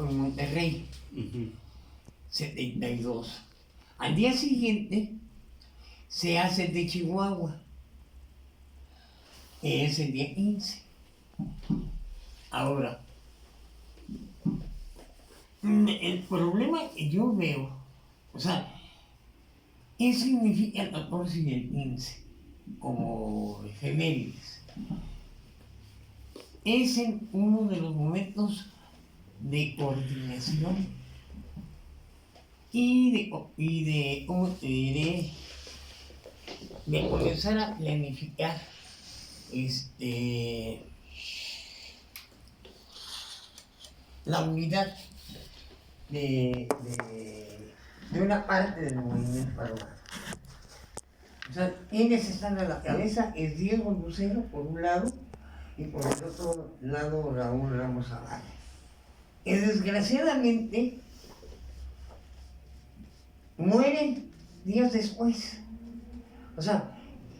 en Monterrey, 72. Al día siguiente se hace el de Chihuahua, que es el día 15. Ahora, el problema que yo veo, o sea, ¿qué significa el 14 y el 15 como efemérides? Es en uno de los momentos de coordinación ¿cómo te diré? De comenzar a planificar la unidad de una parte del movimiento armado. O sea, quienes están a la cabeza es Diego Lucero por un lado y por el otro lado Raúl Ramos Zavala, que desgraciadamente mueren días después. O sea,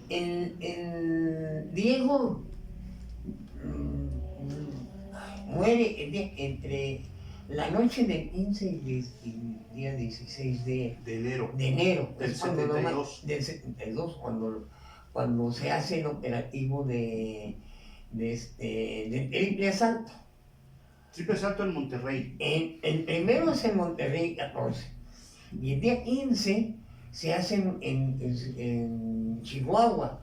el Diego muere entre la noche del 15 y el día 16 de enero. Del 72. Del 72, cuando se hace el operativo del triple asalto. Triple asalto en Monterrey. El primero es en Monterrey 14. Y el día 15 se hace en Chihuahua.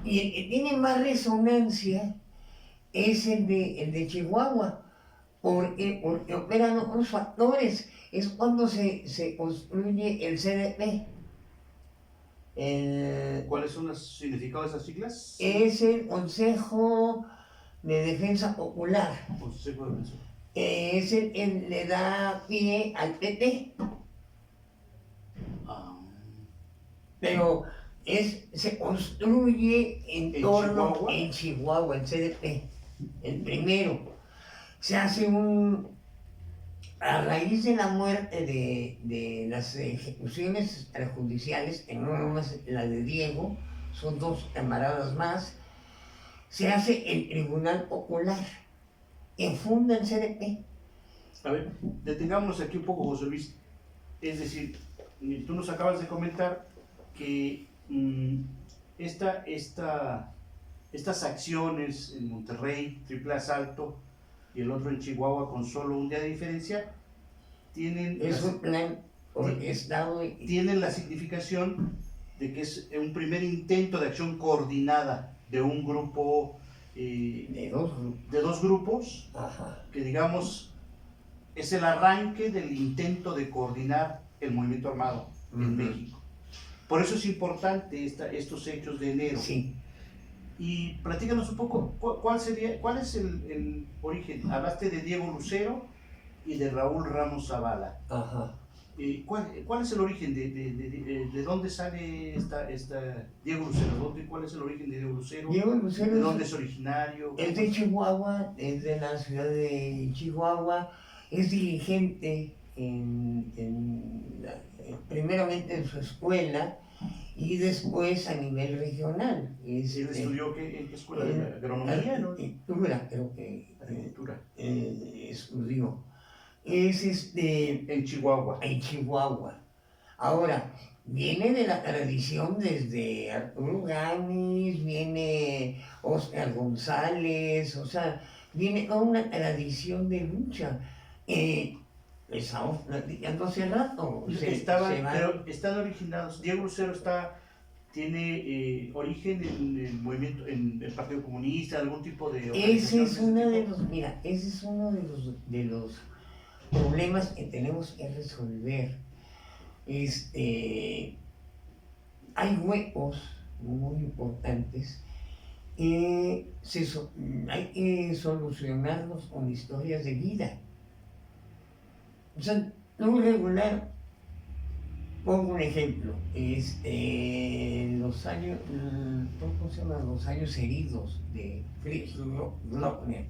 Y el que tiene más resonancia es el de Chihuahua, porque operan otros factores. Es cuando se construye el CDP. ¿Cuáles son los significados de esas siglas? Es el Consejo de Defensa Popular. Consejo de Defensa. Es el que le da pie al PT. Pero se construye en torno en Chihuahua, el CDP, el primero. Se hace a raíz de la muerte de las ejecuciones extrajudiciales, en no nomás la de Diego, son dos camaradas más, se hace el Tribunal Popular, que funda el CDP. A ver, detengámonos aquí un poco, José Luis. Es decir, tú nos acabas de comentar que estas acciones en Monterrey, triple asalto, y el otro en Chihuahua con solo un día de diferencia, tienen la significación de que es un primer intento de acción coordinada de un grupo, de dos grupos, que digamos es el arranque del intento de coordinar el movimiento armado en México. Por eso es importante estos hechos de enero. Sí. Y platícanos un poco, ¿cuál es el origen? Hablaste de Diego Lucero y de Raúl Ramos Zavala. ¿Cuál es el origen de dónde sale Diego Lucero? ¿Cuál es el origen de Diego Lucero? ¿De dónde es originario? Es de Chihuahua, es de la ciudad de Chihuahua, es dirigente primeramente en su escuela y después a nivel regional. ¿Él estudió en qué escuela? ¿De agronomía? Arquitectura, creo que. Arquitectura. Estudió. Es en Chihuahua. En Chihuahua. Ahora, viene de la tradición desde Arturo Gámez, viene Oscar González, o sea, viene toda una tradición de lucha. Estamos platicando hace rato. Pero están originados. Diego Lucero tiene origen en el movimiento, en el Partido Comunista, algún tipo de organización. Ese es uno de los problemas que tenemos que resolver. Hay huecos muy importantes que hay que solucionarlos con historias de vida. O sea, no regular, pongo un ejemplo, los años, ¿cómo se llama? Los años heridos de Fritz Glockner.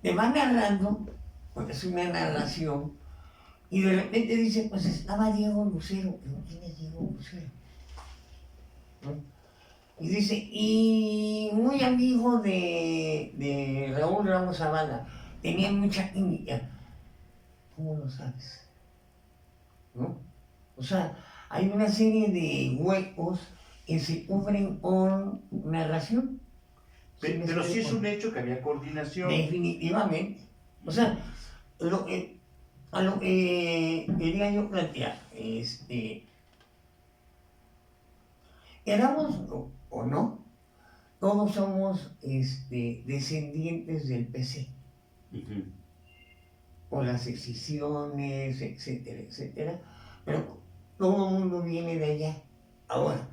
Te va narrando, porque es una narración, y de repente dice, pues estaba Diego Lucero, pero ¿quién es Diego Lucero? ¿No? Y dice, y muy amigo de Raúl Ramos Zavala. tenían mucha química. ¿Cómo lo sabes? ¿No? O sea, hay una serie de huecos que se cubren con narración. Pero sí es un hecho que había coordinación. Definitivamente. O sea, a lo que quería yo plantear, éramos o no, todos somos descendientes del PC. O las excisiones, etcétera, etcétera. Pero todo el mundo viene de allá. Ahora,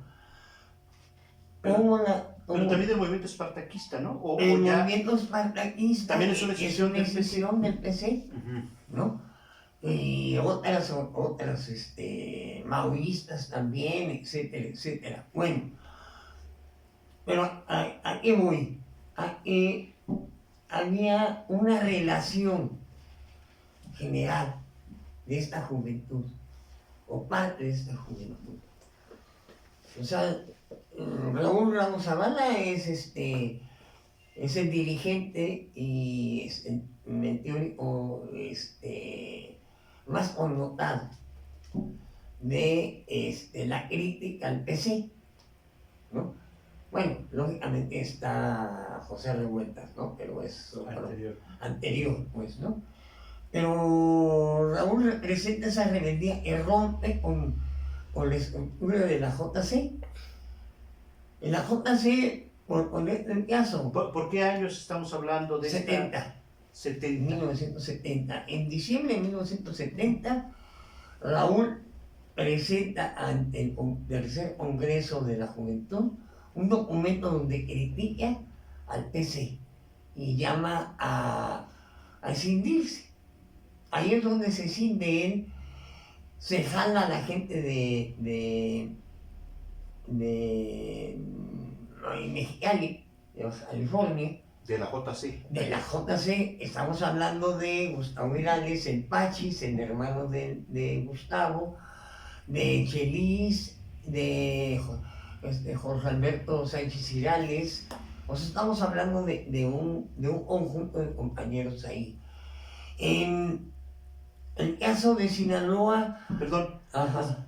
pero también del movimiento espartaquista, ¿no? El movimiento espartaquista también es una decisión del PC, ¿no? Y otras maoístas también, etcétera, etcétera. Bueno, pero ¿a qué voy? A que había una relación general de esta juventud, o parte de esta juventud. O sea, Raúl Ramos Zavala es el dirigente y teórico más connotado de la crítica al PC, ¿no? Bueno, lógicamente está José Revueltas, ¿no? Pero es anterior, pues, ¿no? Pero Raúl representa esa rebeldía que rompe con la estructura de la JC. En la JC, por poner el caso... ¿Por qué años estamos hablando de 70. 1970. En diciembre de 1970, Raúl presenta ante el tercer Congreso de la Juventud un documento donde critica al PC y llama a escindirse. Ahí es donde se escinde él, se jala a la gente de Mexicali, de California. De la JC. De la JC, estamos hablando de Gustavo Irales, el Pachis, el hermano de Gustavo, de Chelis, de Jorge Alberto Sánchez Irales. O sea, estamos hablando de un conjunto de compañeros ahí. En el caso de Sinaloa... Perdón. Ajá.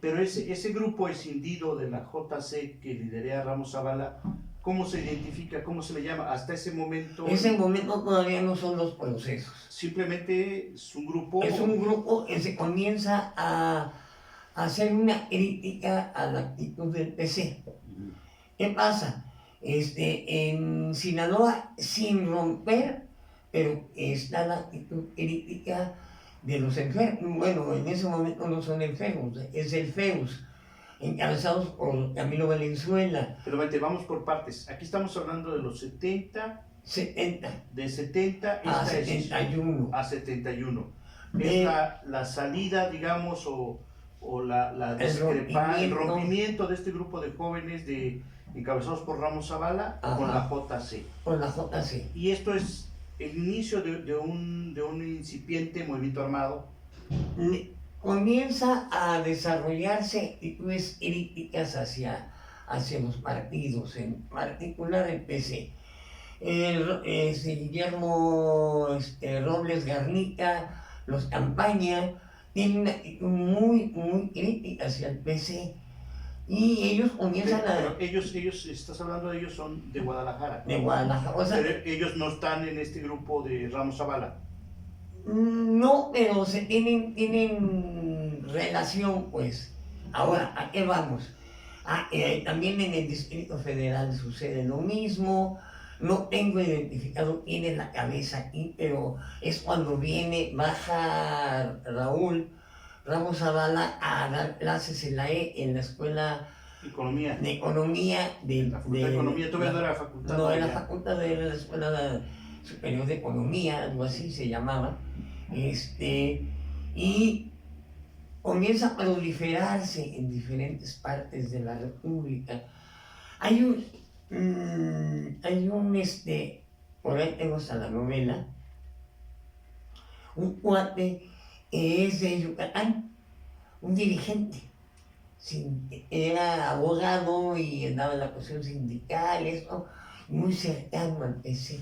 Pero ese grupo escindido de la JC que lidera Ramos Zavala, ¿cómo se identifica? ¿Cómo se le llama? Hasta ese momento... Ese momento todavía no son los procesos. Simplemente es un grupo... Es un grupo que se comienza a hacer una crítica a la actitud del PC. ¿Qué pasa? En Sinaloa, sin romper, pero está la actitud crítica de los enfermos. Bueno, en ese momento no son enfermos, es el FEUS, encabezados por Camilo Valenzuela. Pero vamos por partes. Aquí estamos hablando de los 70. De 70 a 71. A 71. Es la salida, digamos, o la discrepancia, el rompimiento de este grupo de jóvenes encabezados por Ramos Zavala con la JC. Con la JC. Y esto es el inicio de un incipiente movimiento armado. Comienza a desarrollarse actitudes críticas hacia los partidos, en particular el PC. Guillermo Robles Garnica, los Campaña, tienen una actitud muy, muy crítica hacia el PC. Y ellos comienzan pero ellos, estás hablando de ellos, son de Guadalajara. De Guadalajara. O sea, pero ellos no están en este grupo de Ramos Zavala. No, pero tienen relación, pues. Ahora, ¿a qué vamos? También en el Distrito Federal sucede lo mismo. No tengo identificado quién es la cabeza aquí, pero es cuando baja Raúl Ramos Zavala a dar clases en la Escuela de Economía. La Facultad de Economía, todavía no era facultad. No, era facultad, era la Escuela Superior de Economía, algo así se llamaba. Y comienza a proliferarse en diferentes partes de la República. Hay un por ahí tengo hasta la novela, un cuate que es de Yucatán, un dirigente, era abogado y andaba en la cuestión sindical, muy cercano al PC.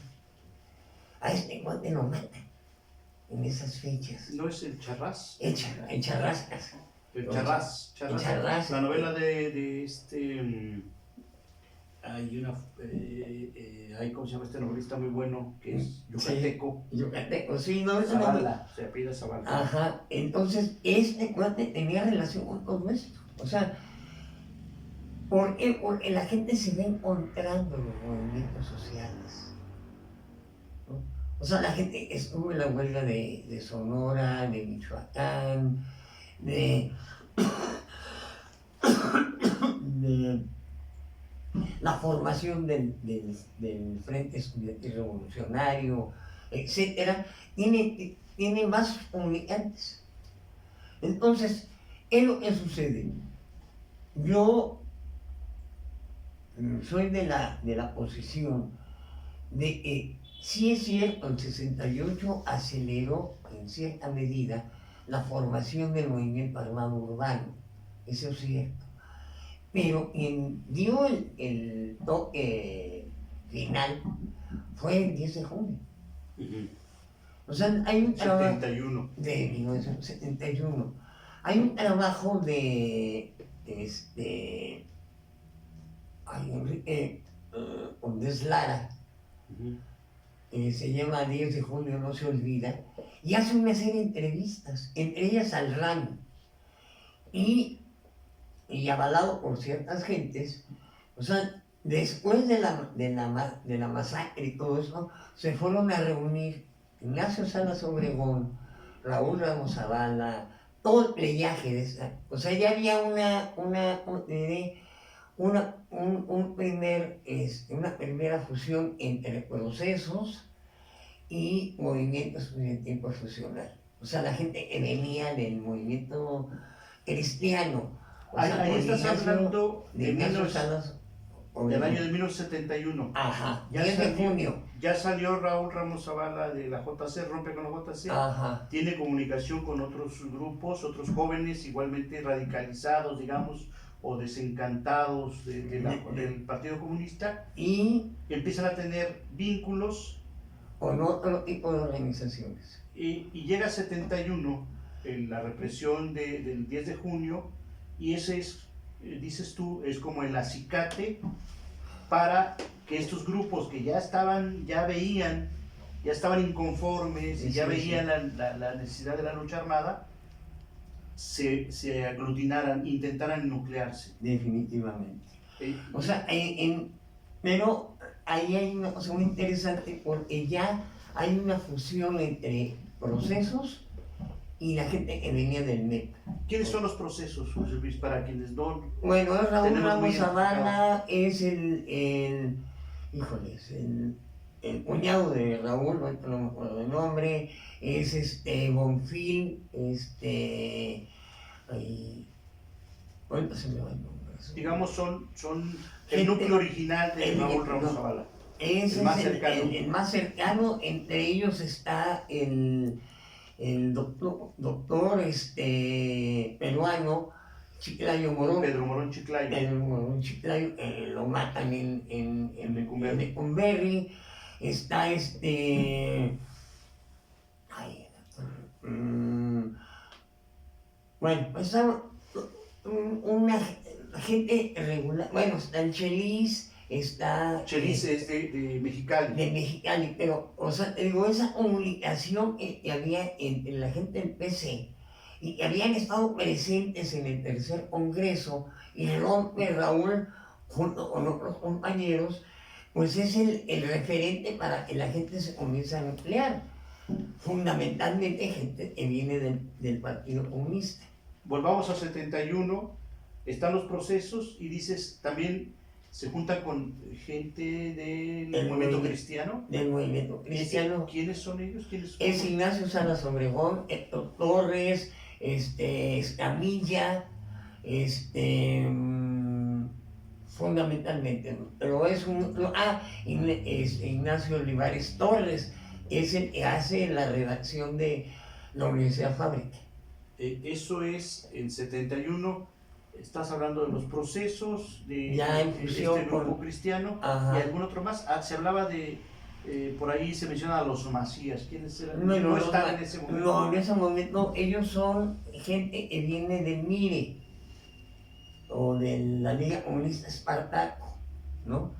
a este cuate lo matan en esas fechas. ¿No es el Charrás? El Charrascas. El Charrás. El Charrás. La novela de hay una, ¿cómo se llama este novelista muy bueno? Que es yucateco. Sí, yucateco, sí, no, eso Zavala, se apellida Zavala. Ajá, entonces este cuate tenía relación con todo esto. O sea, ¿por qué? Porque la gente se va encontrando en los movimientos sociales, ¿no? O sea, la gente estuvo en la huelga de Sonora, de Michoacán, de la formación del Frente Estudiantil Revolucionario, etcétera, tiene más comunicantes. Entonces, ¿qué es lo que sucede? Yo soy de la posición de que sí es cierto, el 68 aceleró en cierta medida la formación del movimiento armado urbano, eso es cierto. Pero quien dio el toque final fue el 10 de junio. O sea, hay un trabajo 71. De 1971. Hay un trabajo de Enrique Condés Lara, se llama 10 de junio no se olvida, y hace una serie de entrevistas, entre ellas al RAN, y avalado por ciertas gentes. O sea, después de la masacre y todo eso, se fueron a reunir Ignacio Salas Obregón, Raúl Ramos Zavala, todo el pleyaje de esa. O sea, ya había una primera fusión entre procesos y movimiento estudiantil profesional. O sea, la gente que venía del movimiento cristiano. O sea, ahí estás hablando del año de 1971. Ajá, 10 de junio. Ya salió Raúl Ramos Zavala de la JC, rompe con la JC. Ajá. Tiene comunicación con otros grupos, otros jóvenes igualmente radicalizados, digamos, o desencantados del Partido Comunista. Y empiezan a tener vínculos con otro tipo de organizaciones. Y llega 71, en la represión del 10 de junio, y ese es, dices tú, es como el acicate para que estos grupos que ya estaban inconformes y ya veían la necesidad de la lucha armada, se aglutinaran, intentaran nuclearse. Definitivamente. O sea, pero ahí hay una cosa muy interesante porque ya hay una fusión entre procesos y la gente que venía del MEP. ¿Quiénes son los procesos, José Luis, para quienes no? Bueno, Raúl Ramos Zavala es el cuñado de Raúl, no me acuerdo el nombre, es Bonfil, bueno, se me va el nombre. Digamos, son el núcleo original de Raúl Ramos Zavala. Ese es el más cercano, entre ellos está el doctor peruano Chiclayo Morón. Pedro Morón Chiclayo. Pedro Morón Chiclayo, lo matan en Lecumberri. Está bueno, está una gente regular. Bueno, está el Chelis. Chelis es de Mexicali. De Mexicali, pero, o sea, digo, esa comunicación que había entre la gente del PC y que habían estado presentes en el tercer congreso y rompe Raúl junto con otros compañeros, pues es el referente para que la gente se comience a nuclear. Fundamentalmente gente que viene del Partido Comunista. Volvamos a 71, están los procesos y dices también se junta con gente del movimiento cristiano. Del movimiento cristiano. ¿Quiénes son ellos? Es Ignacio Salas Obregón, Héctor Torres, Escamilla, fundamentalmente, pero es Ignacio Olivares Torres, es el que hace la redacción de la Universidad Fábrica. Eso es en 71. Estás hablando de los procesos de ya este grupo cristiano. Ajá. Y algún otro más. Se hablaba de por ahí se menciona a los Macías. ¿Quiénes eran? No, ¿No están en ese momento? No, en ese momento ellos son gente que viene del MIRE o de la Liga Comunista Espartaco, ¿no?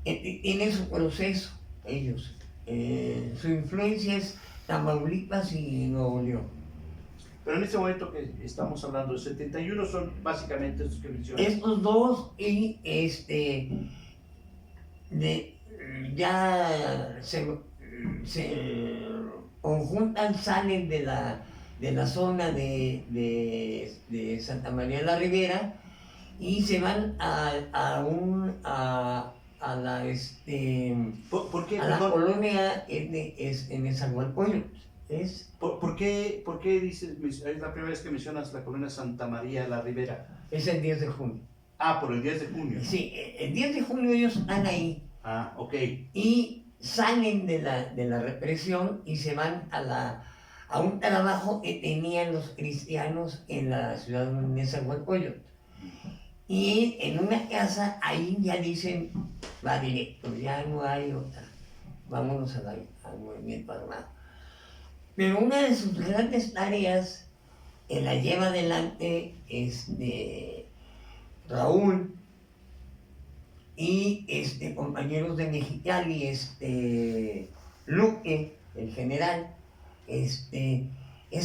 Tienen su proceso, ellos. Su influencia es Tamaulipas y Nuevo León. Pero en este momento que estamos hablando de 71 son básicamente estos que mencionas. Estos dos y ya se conjuntan, salen de la zona de Santa María de la Ribera y se van a la ¿Por qué, a la colonia en Nezahualcóyotl. ¿Por qué dices, es la primera vez que mencionas la colonia Santa María de la Ribera? Es el 10 de junio. Ah, por el 10 de junio. Sí, el 10 de junio ellos están ahí. Ah, ok. Y salen de la represión y se van a un trabajo que tenían los cristianos en la ciudad de Nezahualcóyotl. Y en una casa, ahí ya dicen, va directo, ya no hay otra, vámonos al movimiento armado. Pero una de sus grandes tareas que la lleva adelante Raúl y compañeros de Mexicali, Luque, el general, es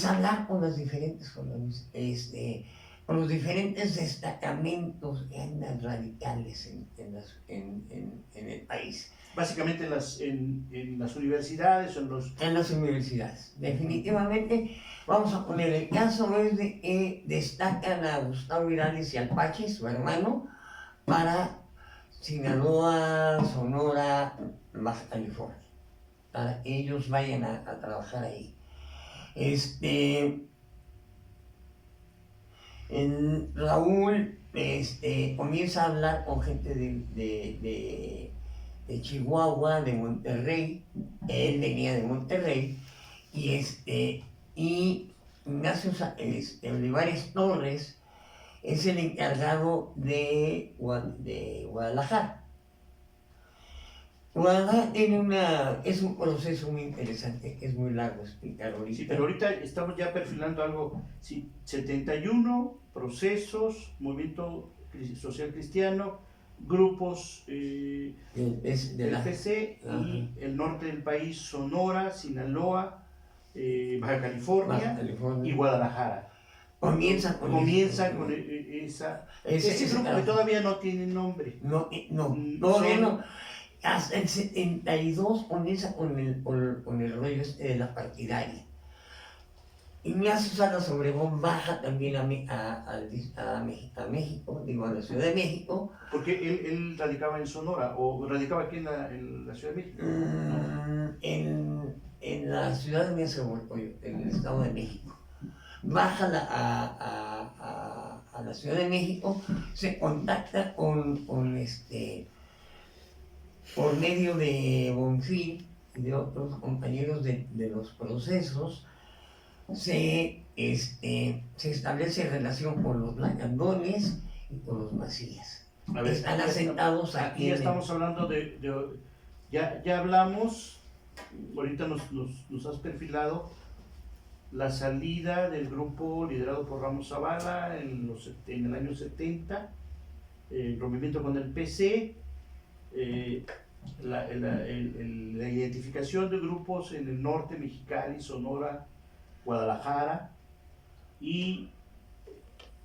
hablar con las diferentes colonias, con los diferentes destacamentos que andan radicales en el país. Básicamente en las universidades o en las universidades. Definitivamente, vamos a poner el caso es de que destacan a Gustavo Virales y al Pache, su hermano, para Sinaloa, Sonora, Baja California, para que ellos vayan a trabajar ahí. Raúl comienza a hablar con gente de Chihuahua, de Monterrey. Él venía de Monterrey, y Ignacio Olivares Torres es el encargado de Guadalajara. Guadalajara es un proceso muy interesante, es muy largo explicar ahorita. Sí, pero ahorita estamos ya perfilando algo, sí, 71, procesos, movimiento social cristiano, grupos del PC y el norte del país, Sonora, Sinaloa, Baja California y Guadalajara. Comienza con ese grupo que todavía no tiene nombre. Todavía no. Hasta el 72 comienza con el rollo de la partidaria. Ignacio Salas Obregón baja también a México, digo, a la Ciudad de México. Porque él radicaba en Sonora, o radicaba aquí en la Ciudad de México. En la Ciudad de México, en el Estado de México. Baja a la Ciudad de México, se contacta por medio de Bonfil y de otros compañeros de los procesos, se establece relación con los Lacandones y con los Macías. Están asentados aquí. Ya estamos hablando ya hablamos, ahorita nos has perfilado la salida del grupo liderado por Ramos Zavala en el año 70, el rompimiento con el PC, la identificación de grupos en el norte, Mexicali, Sonora, Guadalajara, y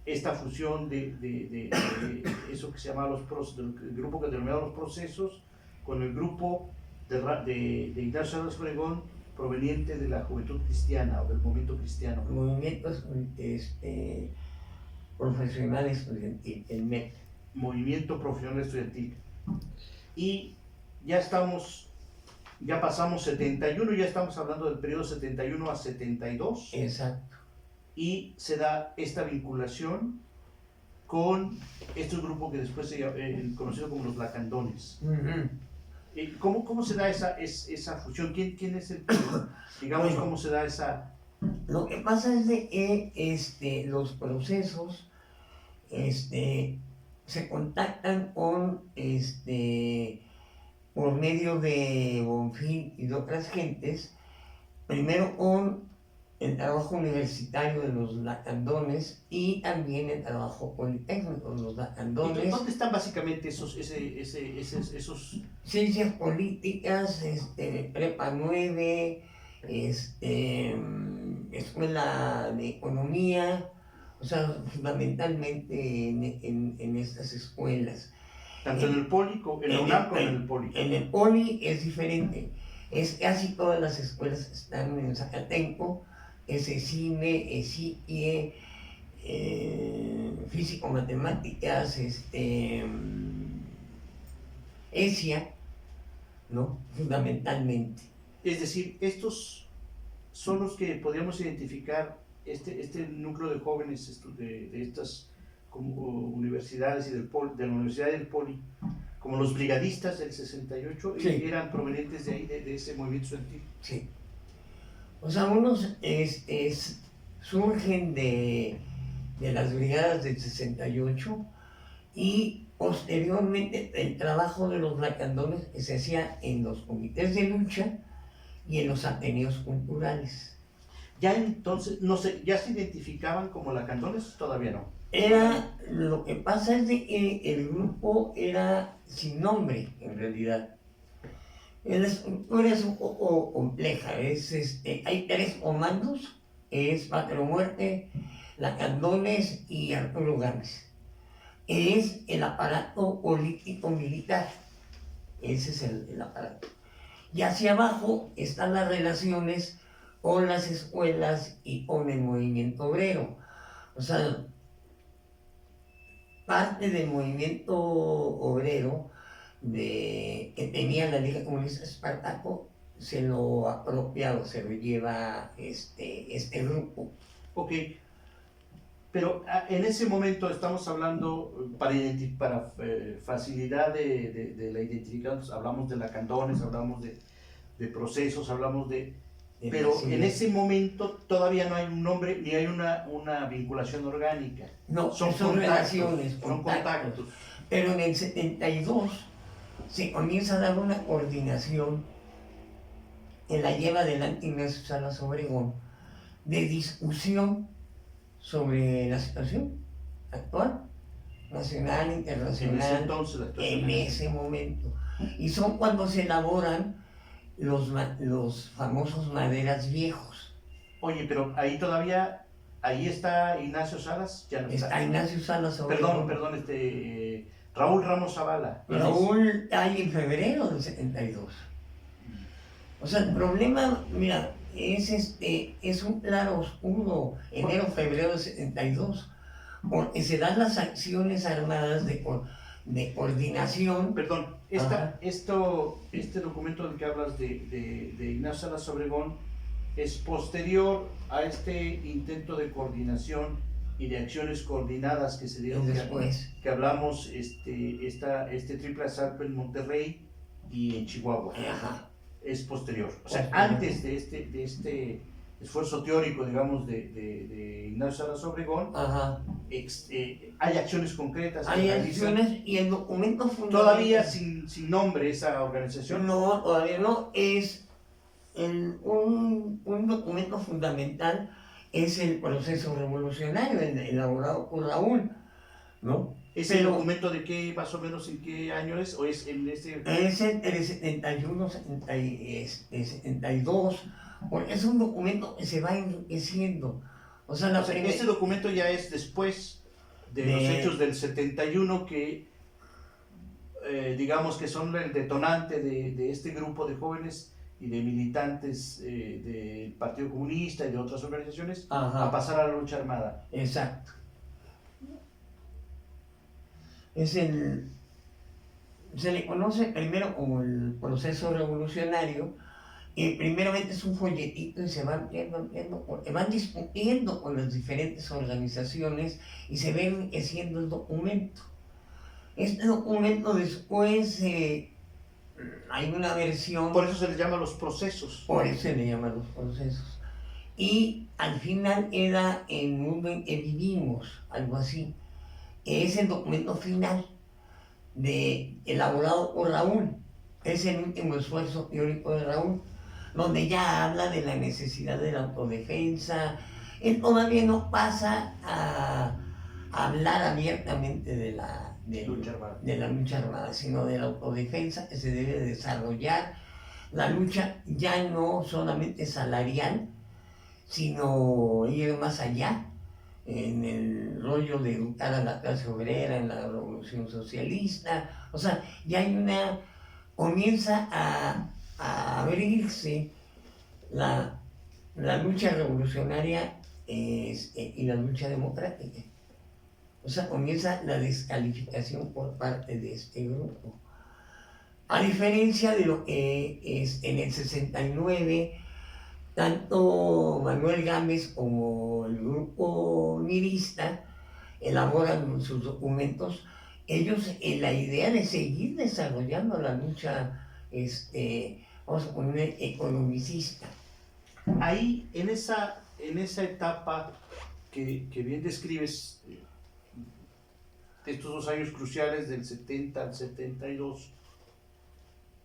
esta fusión de eso que se llama el grupo que denominaba los procesos con el grupo de Ignacio Salas Obregón proveniente de la juventud cristiana o del movimiento cristiano. Movimientos profesional estudiantil, el MET. Movimiento profesional estudiantil. Y ya pasamos 71, ya estamos hablando del periodo 71 a 72. Exacto. Y se da esta vinculación con estos grupos que después se conocido como los Lacandones. ¿Cómo se da esa fusión? ¿Quién es el digamos, cómo se da esa? Lo que pasa es de que los procesos se contactan con por medio de Bonfil y de otras gentes, primero con el trabajo universitario de los lacandones y también el trabajo politécnico de los lacandones. ¿Dónde están básicamente esos? Ciencias políticas, Prepa 9, Escuela de Economía, o sea, fundamentalmente en estas escuelas. Tanto en el Poli, en la UNAM como en el Poli. En el Poli es diferente. Casi todas las escuelas están en Zacatenco, CIME, ESIE, Físico-Matemáticas, ESIA, ¿no? Fundamentalmente. Es decir, estos son los que podríamos identificar este núcleo de jóvenes de estas como universidades y de la Universidad del Poli, como los brigadistas del 68, sí. Eran provenientes de ahí, de ese movimiento estudiantil. Sí. O sea, unos surgen de las brigadas del 68 y posteriormente el trabajo de los lacandones que se hacía en los comités de lucha y en los ateneos culturales. Ya entonces, no sé, ¿ya se identificaban como lacandones? Todavía no. Lo que pasa es de que el grupo era sin nombre, en realidad. La estructura es un poco compleja. Hay 3 comandos, es Patria o Muerte, Lacandones y Arturo Gámez. Es el aparato político-militar. Ese es el aparato. Y hacia abajo están las relaciones con las escuelas y con el movimiento obrero. O sea, parte del movimiento obrero que tenía la Liga Comunista Espartaco se lo apropia o se lo lleva este grupo. Ok, pero en ese momento estamos hablando, para facilidad de la identificación, pues, hablamos de lacandones, hablamos de procesos, hablamos pero en ese momento todavía no hay un nombre ni hay una vinculación orgánica. No, son relaciones, son contactos. Pero en el 72 se comienza a dar una coordinación que la lleva adelante Ignacio Salas Obregón de discusión sobre la situación actual, nacional, internacional, en ese momento. Y son cuando se elaboran los famosos maderas viejos. Oye, pero ahí está Ignacio Salas, ya no está. Está Ignacio Salas Obregón. Perdón, Raúl Ramos Zavala. Raúl hay en febrero del 72. O sea, el problema, mira, es un claro oscuro, enero-febrero del 72, porque se dan las acciones armadas de coordinación. Perdón, este documento del que hablas de Ignacio Salas Obregón es posterior a este intento de coordinación y de acciones coordinadas que se dieron después, que hablamos, este triple asalto en Monterrey y en Chihuahua. Ajá. Es posterior. O sea, antes de este esfuerzo teórico, digamos, de Ignacio Salas Obregón, hay acciones concretas. Hay acciones y el documento fundamental. Todavía sin nombre esa organización. No, todavía no. Es un documento fundamental, es el proceso revolucionario elaborado por Raúl, ¿no? ¿Ese documento de qué, más o menos, en qué año es? ¿O es en este...? Es entre 71 y 72, porque es un documento que se va enriqueciendo. O sea, este documento ya es después de los hechos del 71 que, digamos que son el detonante de este grupo de jóvenes y de militantes del Partido Comunista y de otras organizaciones a pasar a la lucha armada. Exacto. Se le conoce primero como el proceso revolucionario, y primeramente es un folletito y se van discutiendo con las diferentes organizaciones y se va enriqueciendo el documento. Este documento después hay una versión... Por eso se le llama los procesos. Por eso se le llama los procesos. Y al final queda en Mundo en que vivimos, algo así. Es el documento final elaborado por Raúl. es el último esfuerzo teórico de Raúl, donde ya habla de la necesidad de la autodefensa. Él todavía no pasa a hablar abiertamente de la lucha armada, sino de la autodefensa que se debe desarrollar. La lucha ya no solamente salarial, sino ir más allá, en el rollo de educar a la clase obrera, en la revolución socialista. O sea, ya hay comienza a abrirse la lucha revolucionaria y la lucha democrática. O sea, comienza la descalificación por parte de este grupo. A diferencia de lo que es en el 69, tanto Manuel Gámez como el grupo mirista elaboran sus documentos, ellos en la idea de seguir desarrollando la lucha, vamos a poner, economicista. Ahí, en esa etapa que bien describes, de estos 2 años cruciales, del 70 al 72,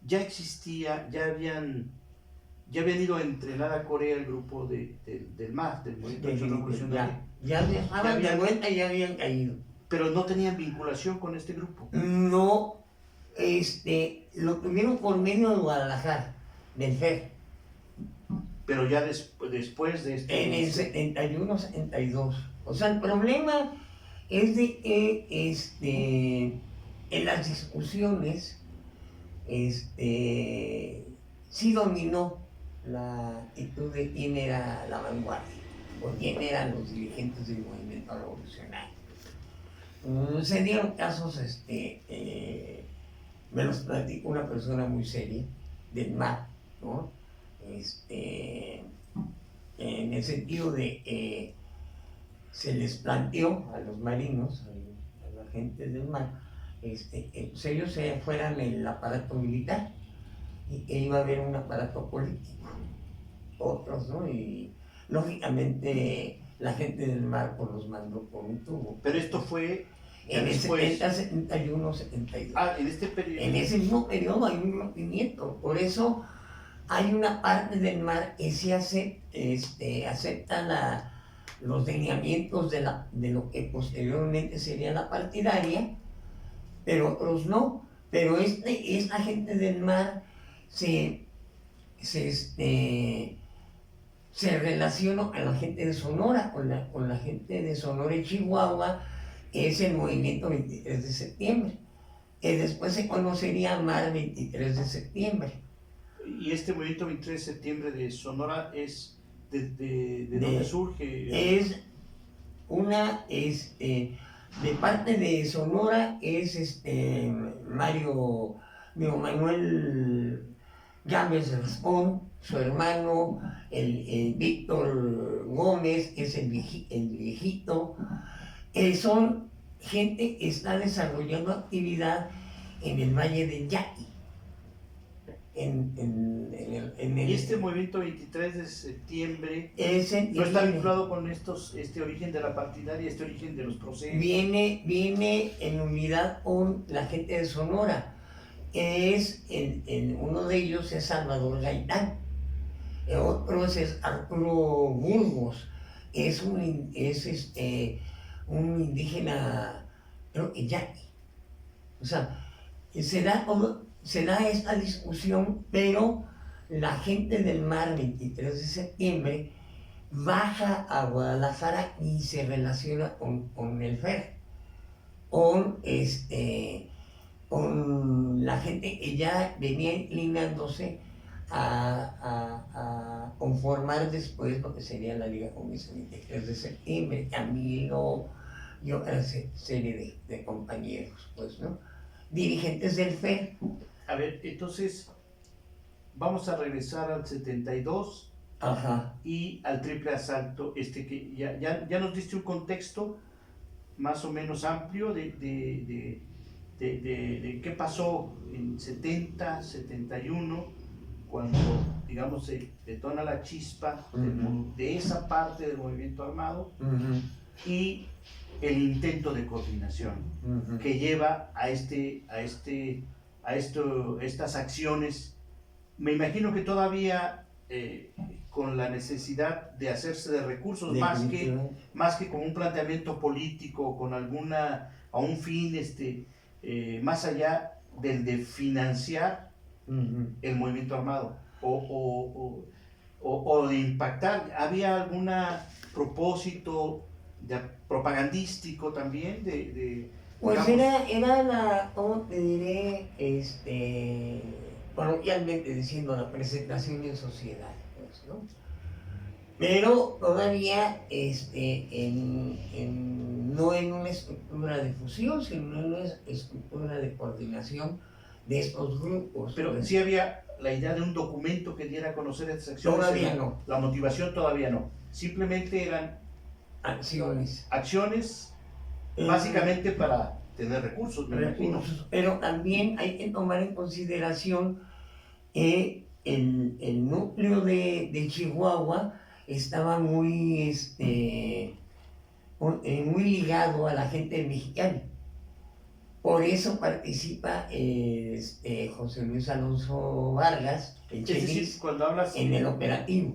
ya existía, ya habían ido a entrenar a Corea el grupo del MAR, del Movimiento de Acción Revolucionaria. Ya viajaban de vuelta y ya habían caído. Pero no tenían vinculación con este grupo. No, lo tuvieron por medio de Guadalajara, del FER. Pero ya después de este... En el 71, 72. O sea, el problema es de que en las discusiones sí dominó la actitud de quién era la vanguardia o quién eran los dirigentes del movimiento revolucionario. Se dieron casos, me los platicó una persona muy seria del MAR, ¿no? En el sentido de que se les planteó a los marinos, a la gente del MAR, pues ellos se fueran el aparato militar y que iba a haber un aparato político, otros, ¿no? Y lógicamente la gente del MAR pues los mandó por un tubo. Pero esto fue en el 70, 71, 72. En este periodo. En ese mismo periodo hay un rompimiento, por eso hay una parte del MAR que sí acepta los lineamientos de lo que posteriormente sería la partidaria, pero otros no. Pero esta gente del MAR se relaciona a la gente de Sonora, con la gente de Sonora y Chihuahua, que es el movimiento 23 de septiembre, que después se conocería MAR 23 de septiembre. ¿Y este movimiento 23 de septiembre de Sonora es de dónde surge? Es de parte de Sonora, es Manuel Gámez Raspón, su hermano, el Víctor Gómez, es el viejito. Son gente que está desarrollando actividad en el Valle del Yaqui. Y este movimiento 23 de septiembre no está vinculado con este origen de la partidaria, este origen de los procesos. Viene en unidad con la gente de Sonora, que uno de ellos es Salvador Gaitán, el otro es Arturo Burgos, es un indígena, creo que yaqui. O sea, se da esta discusión, pero la gente del MAR 23 de septiembre baja a Guadalajara y se relaciona con el FER, con la gente que ya venía inclinándose a conformar después lo que sería la Liga Comunista 23 de septiembre, Camilo y otra serie de compañeros, pues, ¿no? Dirigentes del FER. A ver, entonces vamos a regresar al 72. Ajá. Y al triple asalto, que ya nos diste un contexto más o menos amplio de qué pasó en 70, 71, cuando, digamos, se detona la chispa de esa parte del movimiento armado, y el intento de coordinación que lleva a estas acciones. Me imagino que todavía con la necesidad de hacerse de recursos, más que con un planteamiento político, con a un fin más allá del de financiar el movimiento armado o de impactar. ¿Había algún propósito propagandístico también pues era la, ¿cómo te diré? Coloquialmente diciendo, la presentación en sociedad, pues, ¿no? Pero todavía no en una estructura de fusión, sino en una estructura de coordinación de estos grupos. Pero pues. sí había la idea de un documento que diera a conocer estas acciones. Todavía no. La motivación todavía no. Simplemente eran acciones. Básicamente para tener recursos, me imagino. Pero también hay que tomar en consideración que el núcleo de Chihuahua estaba muy ligado a la gente mexicana. Por eso participa José Luis Alonso Vargas, el Chelis, en el operativo.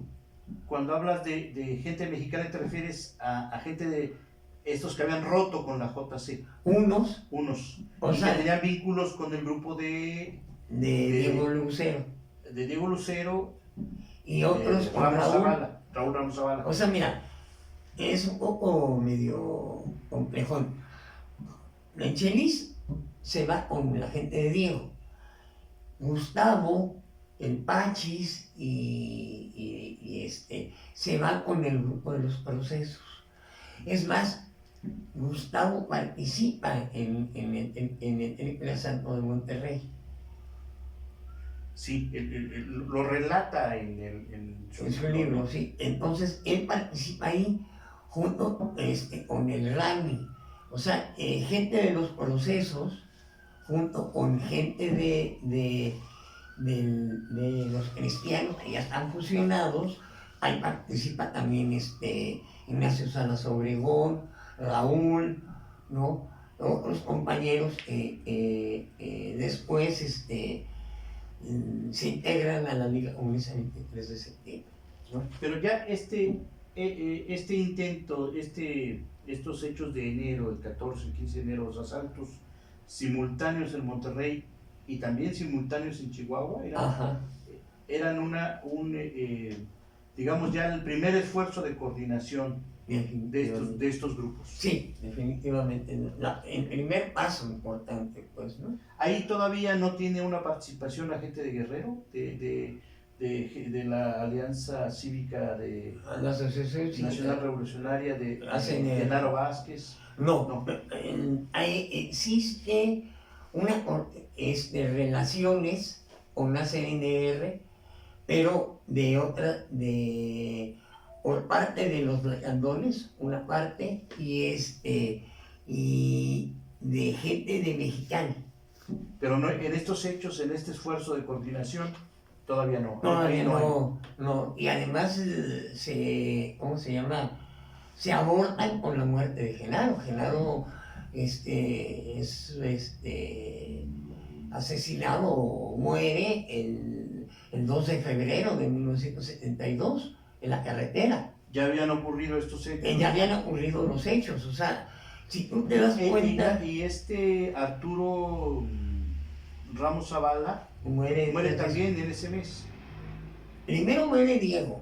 Cuando hablas de gente mexicana, ¿te refieres a gente de estos que habían roto con la JC? Unos. O sea, que tenían vínculos con el grupo de Diego Lucero. De Diego Lucero y otros con Raúl Ramos Zavala. O sea, mira, es un poco medio complejón. El Chelis se va con la gente de Diego. Gustavo, el Pachis se va con el grupo de los procesos. Es más, Gustavo participa en el Triple Asalto de Monterrey. Sí, lo relata en su libro, sí. Entonces, él participa ahí junto con el Rami. O sea, gente de los procesos, junto con gente de los cristianos que ya están fusionados. Ahí participa también Ignacio Salas Obregón, Raúl, ¿no? Otros compañeros que después se integran a la Liga Comunista el 23 de septiembre. ¿No? Pero ya este intento, estos hechos de enero, el 14, el 15 de enero, los asaltos simultáneos en Monterrey y también simultáneos en Chihuahua, eran digamos ya el primer esfuerzo de coordinación de estos grupos. Sí, definitivamente. El primer paso importante, pues, ¿no? Ahí todavía no tiene una participación la gente de Guerrero, de la Alianza Cívica de la Asociación Nacional Revolucionaria de Genaro Vázquez. No. Ahí existe una relaciones con la CNR, pero por parte de los blacandones, una parte, y de gente de Mexicana. Pero no, en estos hechos, en este esfuerzo de coordinación, todavía no. Todavía no. Y además ¿cómo se llama? Se abordan con la muerte de Genaro. Genaro es asesinado, muere el 2 de febrero de 1972 en la carretera. Ya habían ocurrido estos hechos. Ya habían ocurrido los hechos, o sea, si tú te das cuenta... Y Arturo Ramos Zavala muere también en ese mes. Primero muere Diego.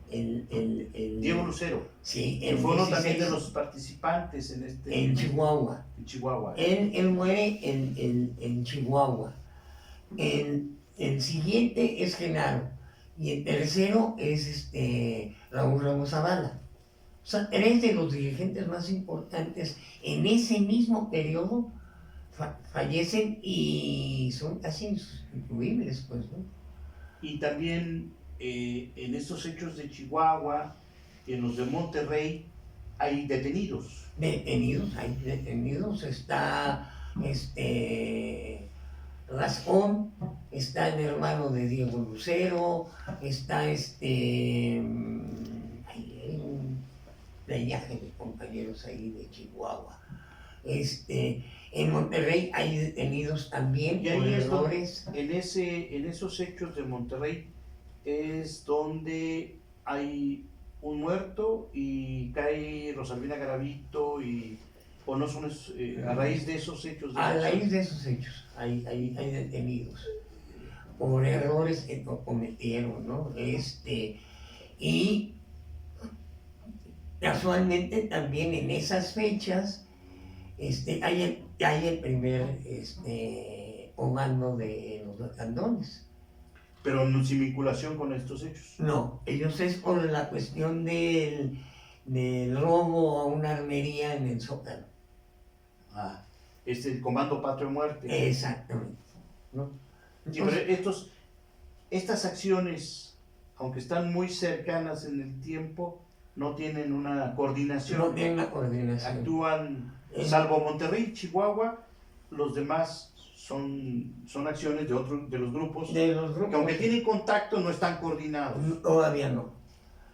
Diego Lucero. Sí, que fue uno también de los participantes en Chihuahua. Él muere en Chihuahua. El siguiente es Genaro. Y el tercero es Raúl Ramos Zavala. O sea, 3 de los dirigentes más importantes en ese mismo periodo fallecen y son casi insustituibles, pues, ¿no? Y también en estos hechos de Chihuahua, en los de Monterrey, hay detenidos. Está Rascón, está el hermano de Diego Lucero, está hay un viaje de compañeros ahí de Chihuahua. En Monterrey hay detenidos también Y por ahí errores. en esos hechos de Monterrey es donde hay un muerto y cae Rosalvina Garavito o no son a raíz de esos hechos. A raíz de esos hechos hay detenidos por errores que cometieron, ¿no? Y casualmente también en esas fechas hay el primer comando de los lacandones. Pero no, sin vinculación con estos hechos. No, ellos es por la cuestión del robo a una armería en el Zócalo. Ah, es el Comando Patria o Muerte. Exactamente, ¿no? Entonces, sí, pero estas acciones, aunque están muy cercanas en el tiempo, no tienen una coordinación. No tienen una coordinación. Actúan, salvo Monterrey, Chihuahua, los demás son acciones de los grupos, que aunque tienen contacto no están coordinados. Todavía no.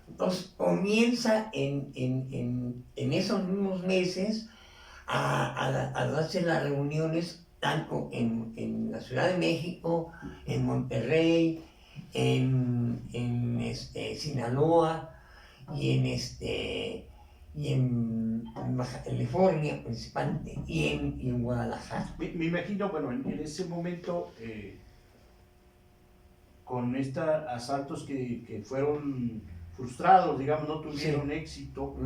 Entonces comienza en esos mismos meses a darse las reuniones tanto en la Ciudad de México, en Monterrey, en Sinaloa y en Baja California principalmente y en Guadalajara. Me imagino, bueno, en ese momento con estos asaltos que fueron frustrados, digamos, no tuvieron éxito,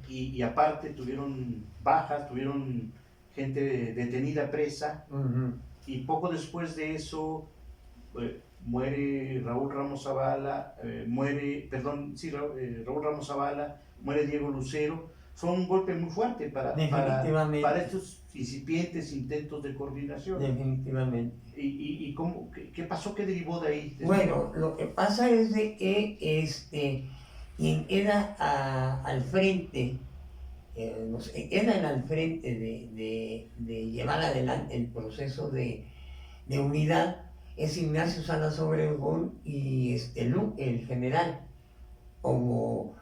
y aparte tuvieron bajas, tuvieron gente detenida, presa, y poco después de eso muere Raúl Ramos Zavala, Raúl Ramos Zavala, muere Diego Lucero. Fue un golpe muy fuerte para estos incipientes intentos de coordinación. Definitivamente. ¿Y qué pasó? ¿Qué derivó de ahí? Bueno, lo que pasa es de que quien queda al frente, quedan al frente de llevar adelante el proceso de unidad es Ignacio Salas Obregón y el general, como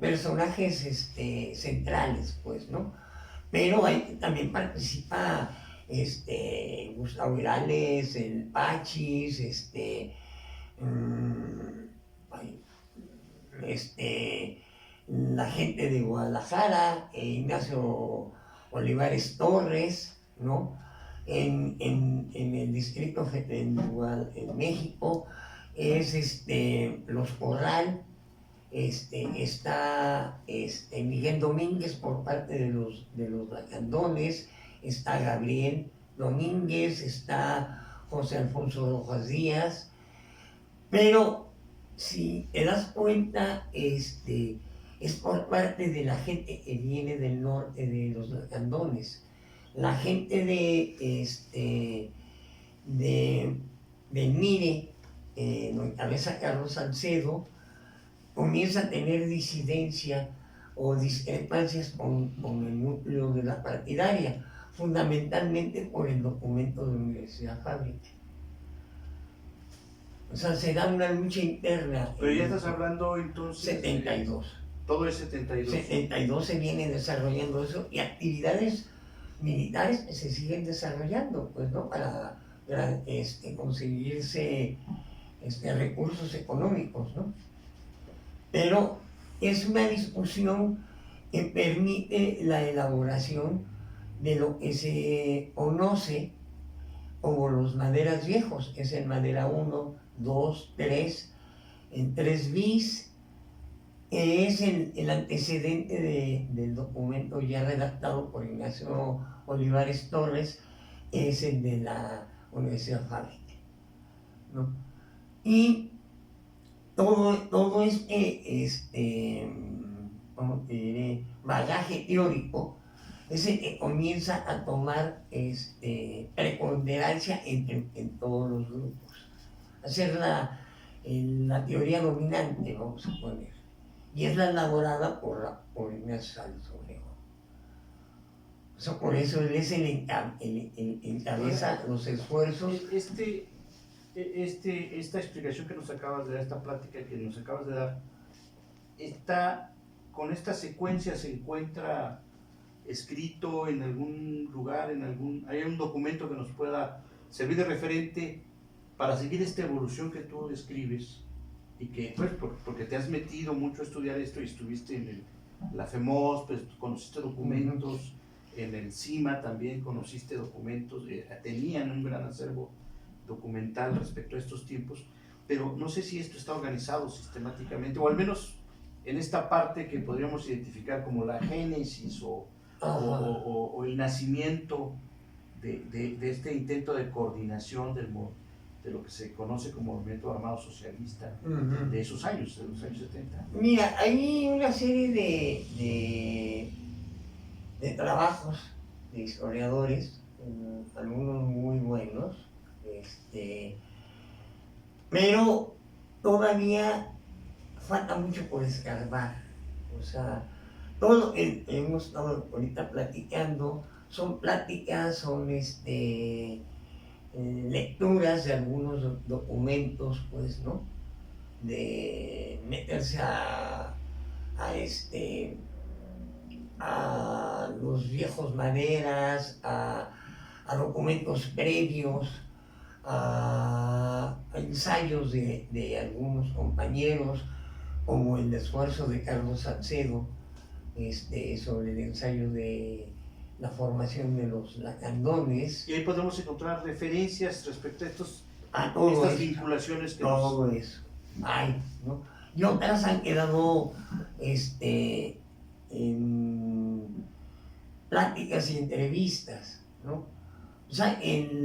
personajes centrales, pues, ¿no? Pero también participa Gustavo Irales, el Pachis, la gente de Guadalajara, Ignacio Olivares Torres, ¿no? En el distrito en México es Los Corral, está Miguel Domínguez por parte de los lacandones, está Gabriel Domínguez, está José Alfonso Rojas Díaz, pero si te das cuenta, es por parte de la gente que viene del norte de los lacandones. La gente de Mire, lo encabeza Carlos Salcedo, comienza a tener disidencia o discrepancias con el núcleo de la partidaria, fundamentalmente por el documento de la Universidad Fábrica. O sea, se da una lucha interna. Pero ya estás hablando entonces... 72. Todo es 72. 72 se viene desarrollando eso y actividades militares que se siguen desarrollando, pues, ¿no? Para conseguirse recursos económicos, ¿no? Pero es una discusión que permite la elaboración de lo que se conoce como los maderas viejos, que es el madera 1, 2, 3, en 3 bis, que es el antecedente del documento ya redactado por Ignacio Olivares Torres, es el de la Universidad Fábrica, ¿no? Y todo ¿cómo te diré? Bagaje teórico es el que comienza a tomar preponderancia en todos los grupos. Hacer la teoría dominante, vamos a poner. Y es la elaborada por Ignacio Salas Obregón. Por eso él es el encabeza los esfuerzos. Esta explicación que nos acabas de dar, esta plática que nos acabas de dar, con esta secuencia se encuentra escrito en algún lugar, hay un documento que nos pueda servir de referente para seguir esta evolución que tú describes y que, pues, porque te has metido mucho a estudiar esto y estuviste en la FEMOS, pues conociste documentos, en el CIMA también conociste documentos, tenían un gran acervo documental respecto a estos tiempos, pero no sé si esto está organizado sistemáticamente, o al menos en esta parte que podríamos identificar como la génesis o el nacimiento de este intento de coordinación de lo que se conoce como movimiento armado socialista de esos años, de los años 70. Mira, hay una serie de trabajos de historiadores, algunos muy buenos, pero todavía falta mucho por escarbar. O sea, todo lo que hemos estado ahorita platicando son pláticas, son lecturas de algunos documentos, pues, ¿no? De meterse a los viejos maderas, a documentos previos, a ensayos de algunos compañeros, como el esfuerzo de Carlos Salcedo sobre el ensayo de la formación de los lacandones. Y ahí podemos encontrar referencias respecto a estas eso, vinculaciones que todo eso hay, ¿no? Y otras han quedado en pláticas y entrevistas, ¿no? O sea,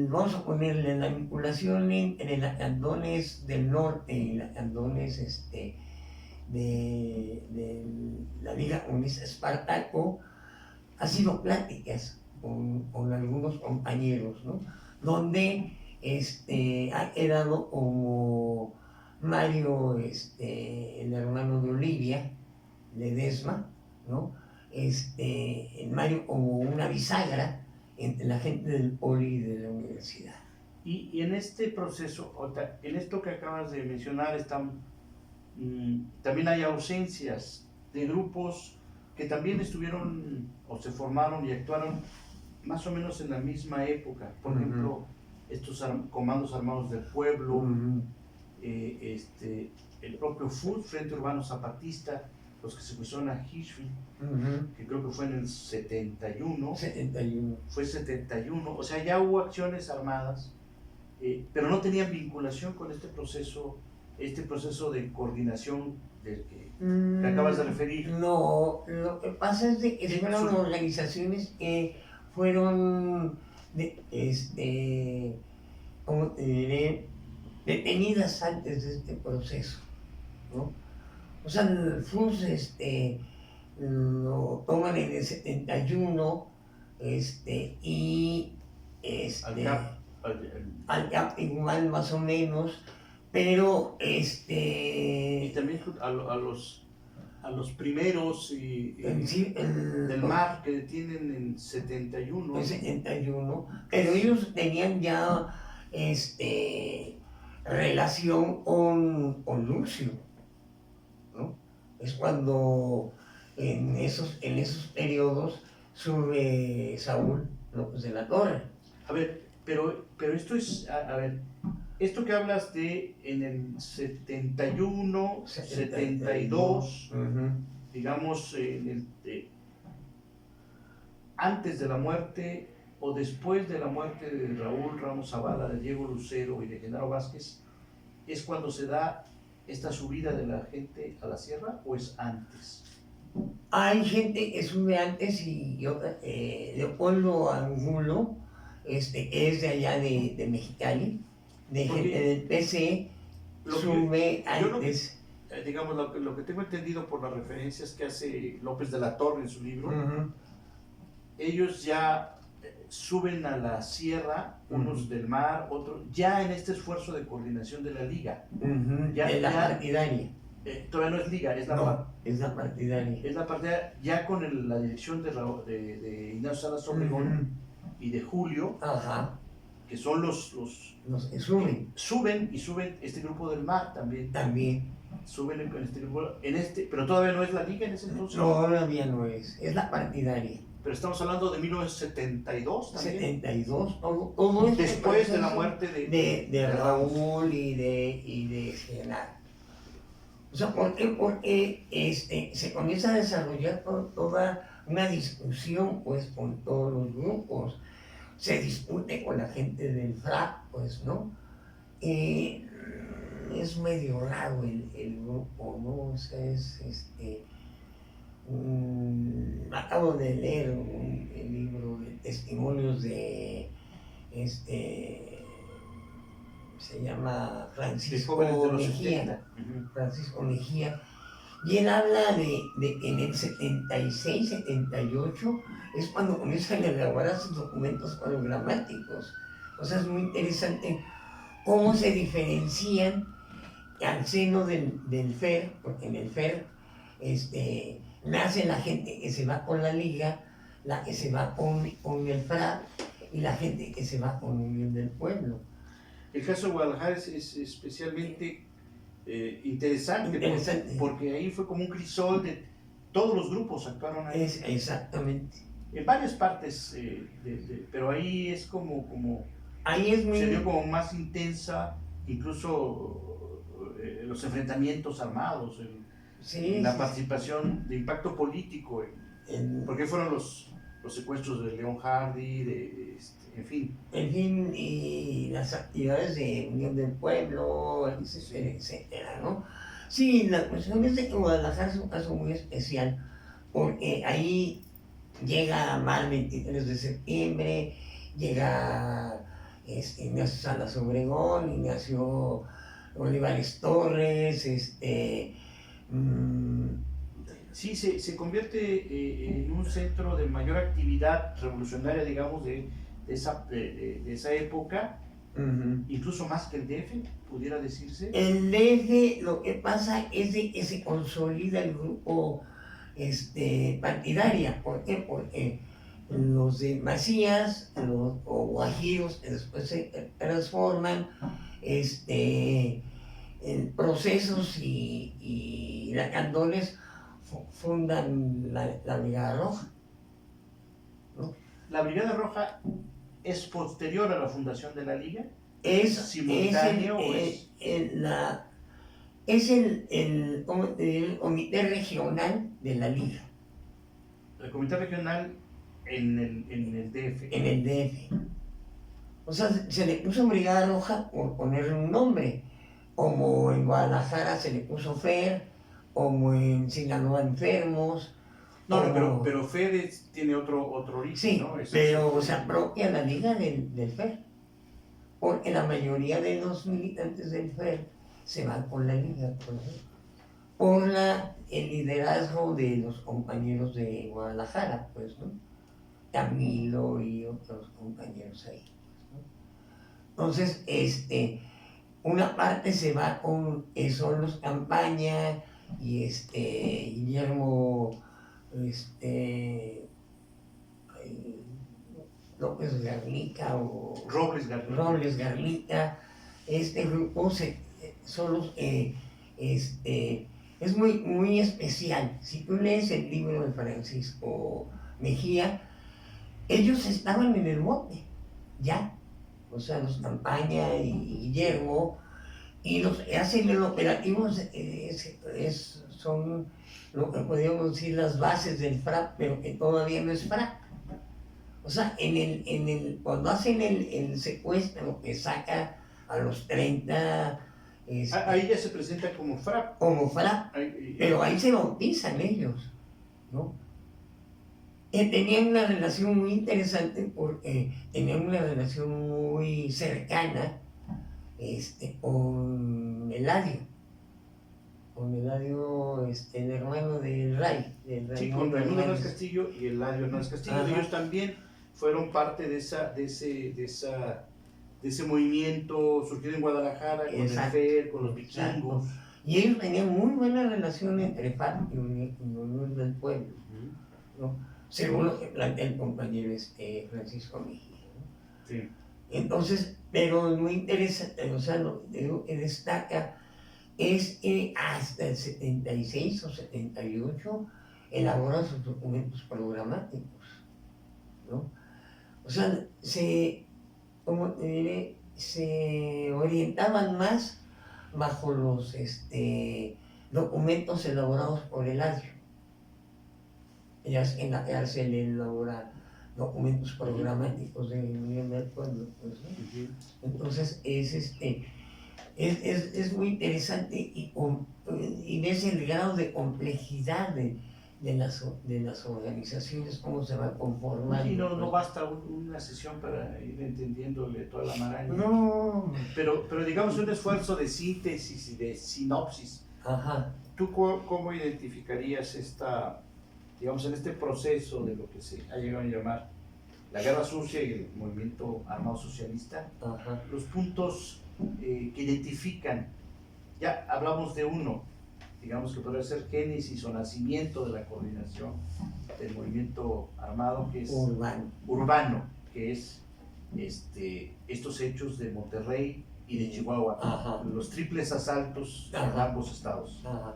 vamos a ponerle la vinculación entre lacandones del norte y lacandones de la Liga Comunista Espartaco, ha sido pláticas con algunos compañeros, ¿no? Donde ha quedado como Mario, el hermano de Olivia, Ledesma, ¿no? Mario como una bisagra entre la gente del poli y de la universidad. Y en este proceso, en esto que acabas de mencionar, también hay ausencias de grupos que también estuvieron o se formaron y actuaron más o menos en la misma época. Por ejemplo, estos comandos armados del pueblo, el propio FUD, Frente Urbano Zapatista, los que se pusieron a Hirschfeld, que creo que fue en el 71. Fue 71, o sea, ya hubo acciones armadas, pero no tenían vinculación con este proceso de coordinación del que acabas de referir. No, lo que pasa es de que fueron organizaciones que fueron como te diré, detenidas antes de este proceso, ¿no? O sea, el FUS lo toman en el 71 y al CAP igual más o menos, pero y también a los primeros del MAR que detienen en 71. En 71, pero ellos tenían ya relación con Lucio, ¿no? Es cuando en esos periodos sube Saúl López de la Torre. A ver, pero esto es, esto que hablas de en el 71, 72, digamos, antes de la muerte o después de la muerte de Raúl Ramos Zavala, de Diego Lucero y de Genaro Vázquez, ¿es cuando se da esta subida de la gente a la sierra o es antes? Hay gente que sube antes y otra, Leopoldo Angulo, que es de allá de Mexicali, de gente del PC, sube antes. Digamos, lo que tengo entendido por las referencias que hace López de la Torre en su libro, ellos ya suben a la sierra, unos del MAR, otros, ya en este esfuerzo de coordinación de la liga. De la partidaria. Todavía no es liga, es la partidaria. Es la partidaria, ya con la dirección de Ignacio Salas Obregón y de Julio, que son los que suben. Suben este grupo del MAR también. Suben en este grupo, pero todavía no es la liga en ese entonces. Todavía no es la partidaria. Pero estamos hablando de 1972 también. 72, todo esto después de la muerte de Raúl y de Genaro. O sea, porque se comienza a desarrollar toda una discusión pues con todos los grupos. Se discute con la gente del FRAP, pues, ¿no? Es medio raro el grupo, ¿no? O sea, acabo de leer el libro de testimonios de se llama Francisco Mejía, Francisco Mejía, y él habla de que en el 76, 78 es cuando comienzan a elaborar sus documentos programáticos. O sea, es muy interesante cómo se diferencian al seno del FER, porque en el FER nace la gente que se va con la Liga, la que se va con el FRAP y la gente que se va con Unión del Pueblo. El caso de Guadalajara es especialmente interesante. Porque ahí fue como un crisol de todos los grupos actuaron ahí. Exactamente. En varias partes, pero ahí es como ahí es se dio como más intensa, incluso los enfrentamientos armados, la participación de impacto político, porque fueron los secuestros de León Hardy, en fin. En fin, y las actividades de Unión del Pueblo, etcétera, ¿no? Sí, la cuestión es de que Guadalajara es un caso muy especial, porque ahí llega mal 23 de septiembre, llega Ignacio Salas Obregón, Ignacio Olivares Torres, Sí, se convierte en un centro de mayor actividad revolucionaria, digamos, de esa época, incluso más que el DF, pudiera decirse. El DF, lo que pasa es de que se consolida el grupo partidaria. ¿Por qué? Porque los de Macías, o guajiros, que después se transforman en procesos y lacandones, fundan la Brigada Roja, ¿no? ¿La Brigada Roja es posterior a la fundación de la Liga? ¿Es simultáneo es el comité regional de la Liga? El comité regional en el DF. En el DF. O sea, se le puso Brigada Roja por ponerle un nombre, como en Guadalajara se le puso FER, como en Sinaloa Enfermos. Pero FER tiene otro origen, sí, ¿no? pero se apropia la liga del FER, porque la mayoría de los militantes del FER se van con la liga, por el liderazgo de los compañeros de Guadalajara, pues, ¿no? Camilo y otros compañeros ahí, pues, ¿no? Entonces, una parte se va con son los Campaña y Guillermo López Garnica o Robles Garnica. Este grupo son los es muy, muy especial. Si tú lees el libro de Francisco Mejía, ellos estaban en el bote, ya. O sea, los Campaña y Guillermo, y los que hacen el operativo son lo que podríamos decir las bases del FRAP, pero que todavía no es FRAP. O sea, cuando hacen el secuestro que saca a los 30... ahí ya se presenta como FRAP. Como FRAP, pero ahí se bautizan ellos, ¿no? Tenían una relación muy interesante porque tenían una relación muy cercana con Eladio. Con Eladio, el hermano del Ray. Sí, con Raimundo Hernández Castillo y Eladio Hernández Castillo. Ajá. Ellos también fueron parte de ese movimiento surgido en Guadalajara, con el FER, con los vikingos. Y ellos tenían muy buena relación entre FARC y Unión del Pueblo, ¿no? Según lo que plantea el compañero Francisco Mejía, ¿no? Sí. Entonces, pero muy interesante, o sea, lo que destaca es que hasta el 76 o 78 elaboran sus documentos programáticos. ¿no? O sea, como te diré, se orientaban más bajo los documentos elaborados por el ADIO. En la cárcel elabora documentos programáticos de Unión del Pueblo. Pues, ¿no? Entonces es muy interesante y ves el grado de complejidad de las organizaciones, cómo se va conformando. Y no basta una sesión para ir entendiéndole toda la maraña. No. Pero digamos un esfuerzo de síntesis y de sinopsis. Ajá. ¿Tú cómo identificarías digamos, en este proceso de lo que se ha llegado a llamar la guerra sucia y el movimiento armado socialista, Ajá, los puntos que identifican? Ya hablamos de uno, digamos que podría ser génesis o nacimiento de la coordinación del movimiento armado, que es urbano, que es estos hechos de Monterrey y de Chihuahua, ajá, los triples asaltos en ambos estados. Ajá.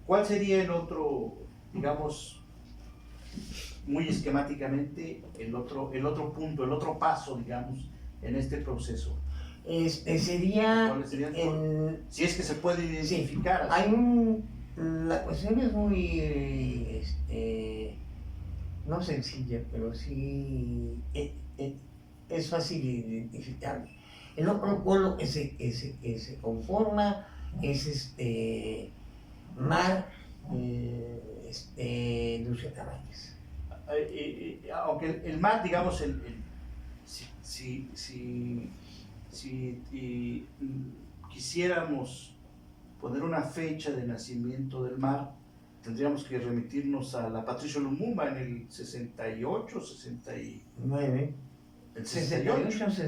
¿Cuál sería el otro, digamos, muy esquemáticamente, el otro punto, el otro paso, digamos, en este proceso? Sería si es que se puede identificar. Sí, la cuestión es muy no sencilla, pero sí es fácil de identificar. El otro polo que se conforma es Mar, Lucio Cabañas. Aunque el MAR, digamos, si quisiéramos poner una fecha de nacimiento del MAR, tendríamos que remitirnos a la Patricio Lumumba en el 68, 69. El 68, sí.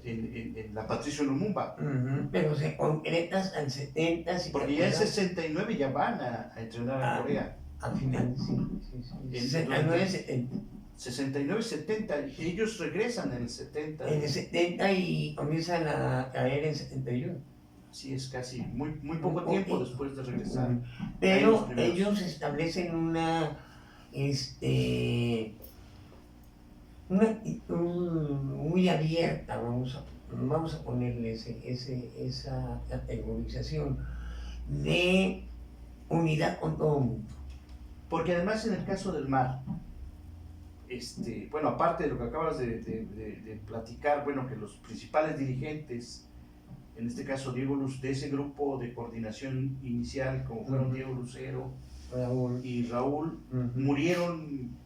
En la Patricio Lumumba. Pero se concreta hasta el 70. Porque ya en 69 ya van a entrenar a Corea. Al final, sí. 69, 70. 69, 70. Ellos regresan en el 70. En el 70 y comienzan a caer en 71. Sí, es casi muy poco tiempo después de regresar. Pero ellos establecen una actitud muy abierta, vamos a ponerle esa categorización de unidad con todo el mundo. Porque además en el caso del MAR, bueno, aparte de lo que acabas de platicar, bueno, que los principales dirigentes, en este caso Diego Luz, de ese grupo de coordinación inicial, como fueron Diego Lucero y Raúl, murieron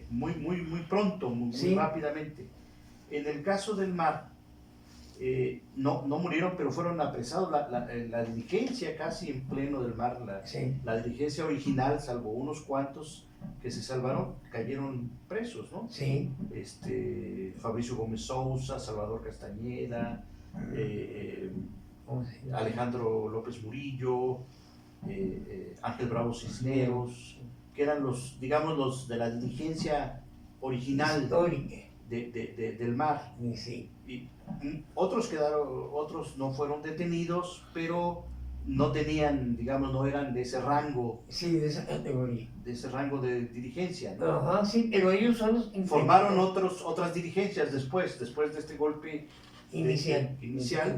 muy pronto, muy rápidamente. En el caso del MAR, no murieron, pero fueron apresados. La dirigencia casi en pleno del MAR, la dirigencia original, salvo unos cuantos que se salvaron, cayeron presos, ¿no? Sí. Fabricio Gómez Sousa, Salvador Castañeda, Alejandro López Murillo, Ángel Bravo Cisneros, que eran los de la dirigencia original del MAR. Sí. Y otros no fueron detenidos, pero no tenían, digamos, no eran de ese rango. Sí, de esa categoría. De ese rango de dirigencia, ¿no? Ajá, sí, pero ellos son los formaron otras dirigencias después de este golpe inicial. En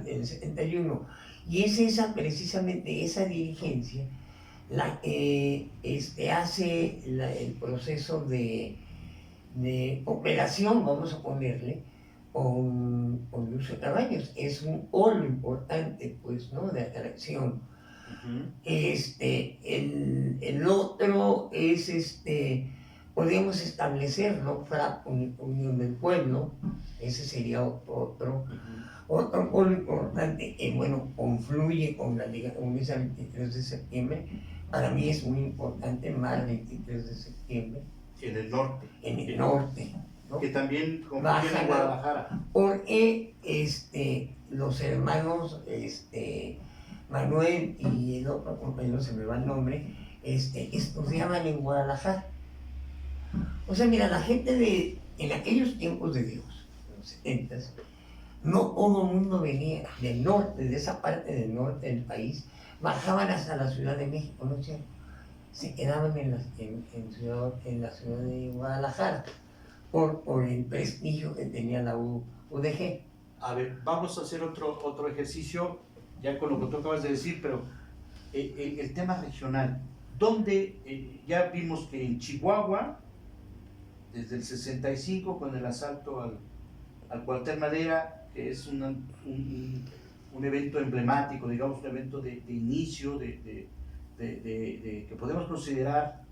el 71. Y es precisamente esa dirigencia la que hace el proceso de operación, vamos a ponerle, con Lucio Cabañas. Es un polo importante, pues, ¿no?, de atracción. El otro es, podemos establecerlo, FRAP, Unión del Pueblo, ese sería otro. Otro polo importante que, bueno, confluye con la Liga Comunista 23 de septiembre, para mí es muy importante, más 23 de septiembre. En el norte. En el norte, ¿no? Que también confluye en Guadalajara. Porque los hermanos Manuel y el otro compañero, se me va el nombre, estudiaban en Guadalajara. O sea, mira, la gente en aquellos tiempos de Dios, en los 70s, no todo el mundo venía del norte, de esa parte del norte del país, bajaban hasta la Ciudad de México, ¿no es cierto? se quedaban en la ciudad de Guadalajara por el prestigio que tenía la UDG. A ver, vamos a hacer otro ejercicio, ya con lo que tú acabas de decir, pero el tema regional, donde ya vimos que en Chihuahua, desde el 65, con el asalto al cuartel Madera, que es un evento emblemático, digamos, un evento de inicio, que podemos considerar,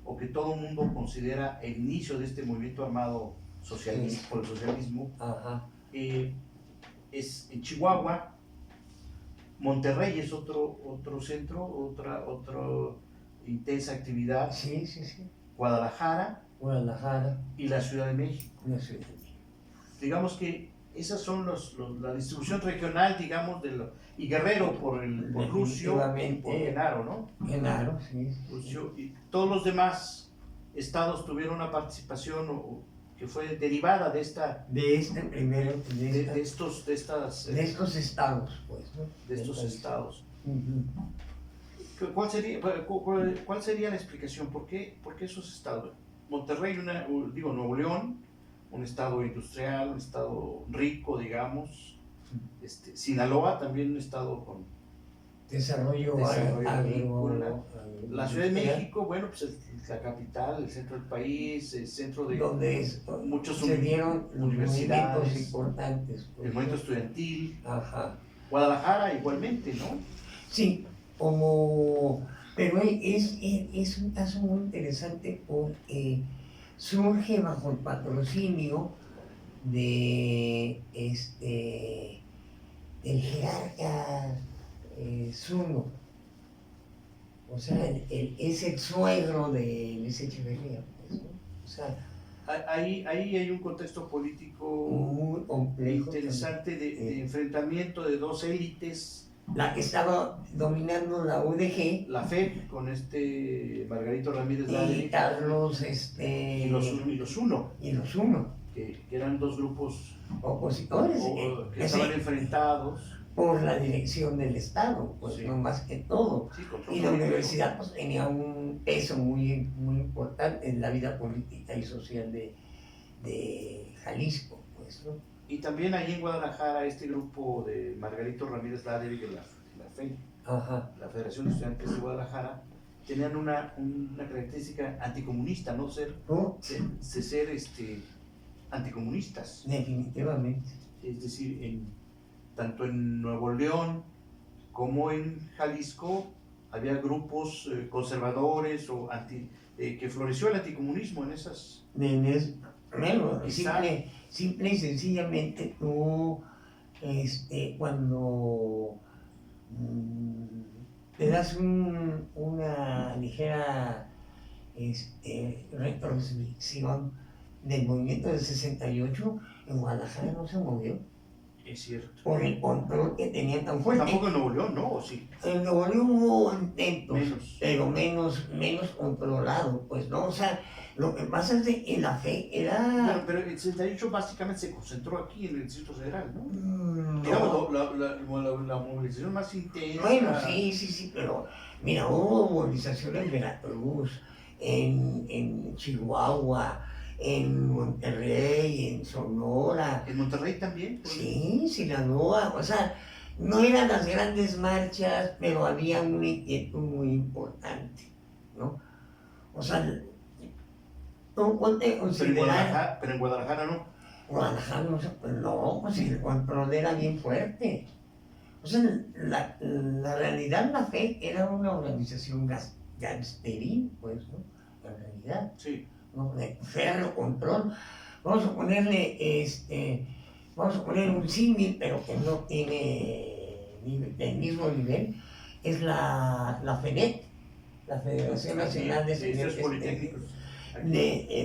o que todo el mundo considera el inicio de este movimiento armado socialista, por el socialismo. Es en Chihuahua. Monterrey es otro centro, otra intensa actividad. Sí, sí, sí. Guadalajara y la Ciudad de México. Digamos que esas son la distribución regional, digamos, y Guerrero por Lucio, por Genaro, ¿no? Genaro, sí. Lucio, y todos los demás estados tuvieron una participación que fue derivada de esta... De estos estados, pues, ¿no? De estos estados. ¿Cuál sería la explicación? ¿Por qué esos estados? Monterrey, Nuevo León, un estado industrial, un estado rico, digamos. Sinaloa, también un estado con desarrollo agrícola. La Ciudad de México, bueno, pues es la capital, el centro del país, el centro de donde muchos se dieron universidades importantes. El movimiento estudiantil. Ajá. Guadalajara igualmente, ¿no? Sí, pero es un caso muy interesante porque surge bajo el patrocinio del jerarca Zuno. O sea, es el suegro de Luis Echeverría, pues, ¿no? O sea, ahí hay un contexto político muy complejo, interesante de enfrentamiento de dos élites. La que estaba dominando la UDG, la FEP, con Margarito Ramírez Laderi, y Carlos y los Uno, que eran dos grupos opositores que estaban enfrentados por la dirección del Estado, pues, sí, no más que todo. Sí, y la universidad, pues, tenía un peso muy, muy importante en la vida política y social de Jalisco, pues, ¿no? Y también ahí en Guadalajara, este grupo de Margarito Ramírez Laderi, de la FEI, la Federación de Estudiantes de Guadalajara, tenían una característica anticomunista, ¿no? Ser anticomunistas. Definitivamente. Es decir, tanto en Nuevo León como en Jalisco había grupos conservadores o que floreció el anticomunismo en esas... Bueno, simple y sencillamente tú, cuando te das una ligera retrospección del movimiento del 68, en Guadalajara no se movió. Es cierto. Por el control que tenían tan fuerte. Tampoco en Nuevo León, ¿no? ¿O sí? En Nuevo León hubo intentos, pero menos controlado, pues, ¿no? O sea, lo que pasa es que en la fe era... Bueno, pero el 68 básicamente se concentró aquí en el Distrito Federal, ¿no? Digamos, la movilización más intensa... Bueno, sí, pero mira, hubo movilización en Veracruz, en Chihuahua, en Monterrey, en Sonora. ¿En Monterrey también? Sí, Sinaloa, o sea, no eran las grandes marchas, pero había una inquietud muy importante, ¿no? O sea, tú ponte considerar... Pero en Guadalajara no. Guadalajara no, pues el control era bien fuerte. O sea, la realidad, la FEC era una organización gangsteril, pues, ¿no? La realidad. Sí. ¿No? De ferro control. Vamos a poner un símil, pero que no tiene el mismo nivel, es la FENET, la Federación Nacional de Estudiantes Politécnicos.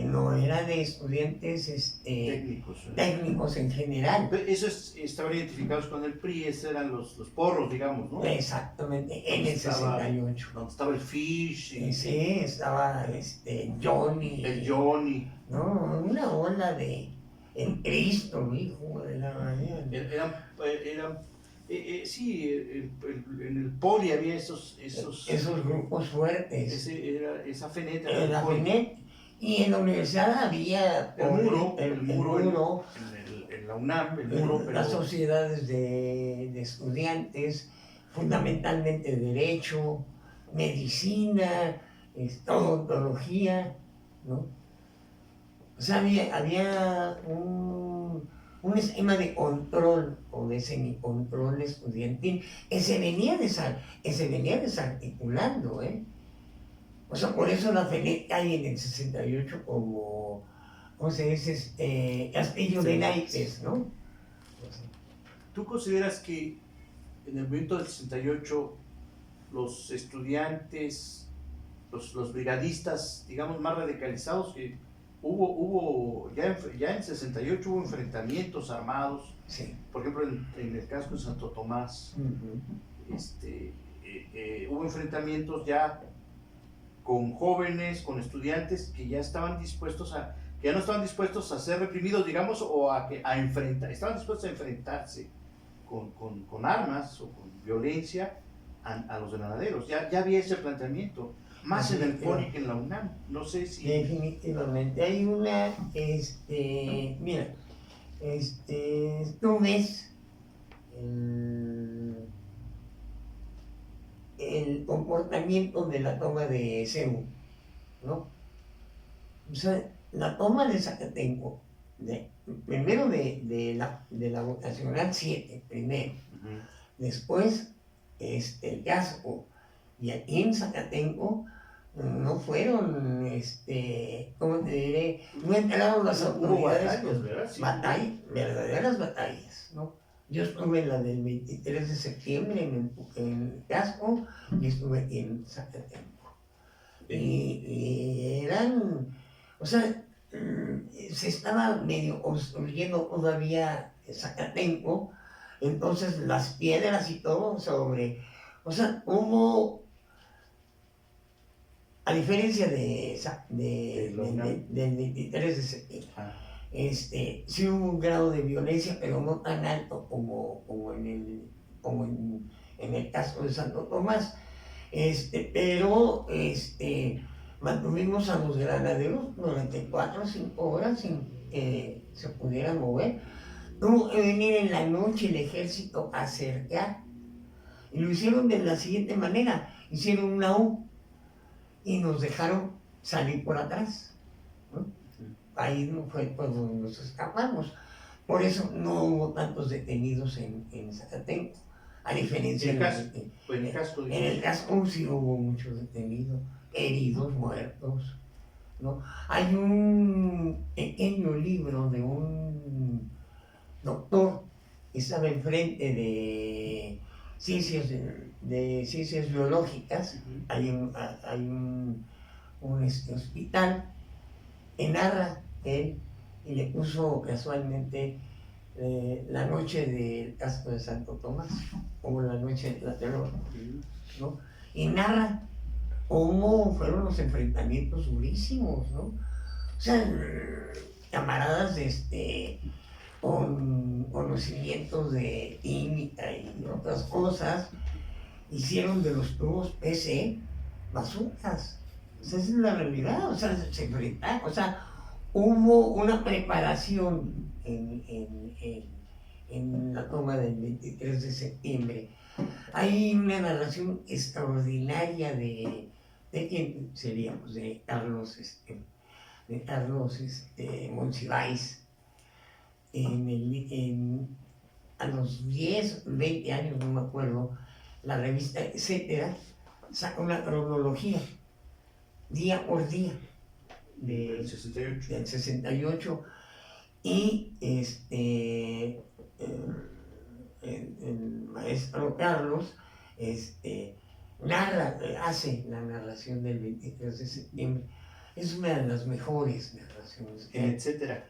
No, era de estudiantes técnicos en general. Esos estaban identificados con el PRI, esos eran los porros, digamos, ¿no? Exactamente, en el 68. Donde estaba el Fish. Sí, estaba Johnny. El Johnny. No, una ola de el Cristo, hijo de la manera. Sí, en el poli había esos grupos fuertes. Esa FENET. La FENET, y en la universidad había el muro en la UNAM, el muro, pero... las sociedades de estudiantes, fundamentalmente derecho, medicina, odontología, ¿no? O sea, había un esquema de control o de semicontrol estudiantil que se venía desarticulando, ¿eh? O sea, por eso la FENET cae en el 68 como, ¿cómo se dice? Castillo de naipes, ¿no? ¿Tú consideras que en el movimiento del 68 los estudiantes, los brigadistas, digamos, más radicalizados, que ya en 68 hubo enfrentamientos armados? Sí. Por ejemplo, en el casco de Santo Tomás, hubo enfrentamientos ya con jóvenes, con estudiantes que ya estaban dispuestos que ya no estaban dispuestos a ser reprimidos, digamos, o estaban dispuestos a enfrentarse con armas o con violencia a los granaderos. Ya había ese planteamiento, más en el POLI que en la UNAM. No sé si... Definitivamente. Hay una, mira, tú ves el comportamiento de la toma de Ceú, ¿no? O sea, la toma de Zacatenco, primero de la vocacional 7, primero, después el casco, y aquí en Zacatenco no fueron, ¿cómo te diré? No entraron las autoridades con verdaderas batallas, ¿no? Yo estuve en la del 23 de septiembre en el casco y estuve en Zacatenco. Y eran, o sea, se estaba medio construyendo todavía Zacatenco, entonces las piedras y todo o sea, hubo, a diferencia del 23 de septiembre, sí hubo un grado de violencia, pero no tan alto como en el caso de Santo Tomás. Pero mantuvimos a los granaderos durante 4 o 5 horas sin que se pudieran mover. Tuvo que venir en la noche el ejército a acercar. Y lo hicieron de la siguiente manera: hicieron una U y nos dejaron salir por atrás, ¿no? Ahí no fue por donde nos escapamos. Por eso no hubo tantos detenidos en Zacatenco, a diferencia en el casco. En el casco sí hubo muchos detenidos, heridos, muertos, ¿no? Hay un pequeño libro de un doctor que estaba enfrente de ciencias biológicas. Hay un hospital que narra él, y le puso casualmente la noche del casco de Santo Tomás, o la noche de la terror, ¿no? Y narra cómo fueron los enfrentamientos durísimos, ¿no? O sea, camaradas con conocimientos de química y otras cosas, hicieron de los tubos PC bazucas. O sea, esa es la realidad. O sea, se enfrentaron. O sea, hubo una preparación en la toma del 23 de septiembre. Hay una narración extraordinaria de quién sería, pues de Carlos Monsiváis. A los 10, 20 años, no me acuerdo, la revista Etcétera saca una cronología, día por día, del 68, y el maestro Carlos hace la narración del 23 de septiembre. Es una de las mejores narraciones. Etcétera.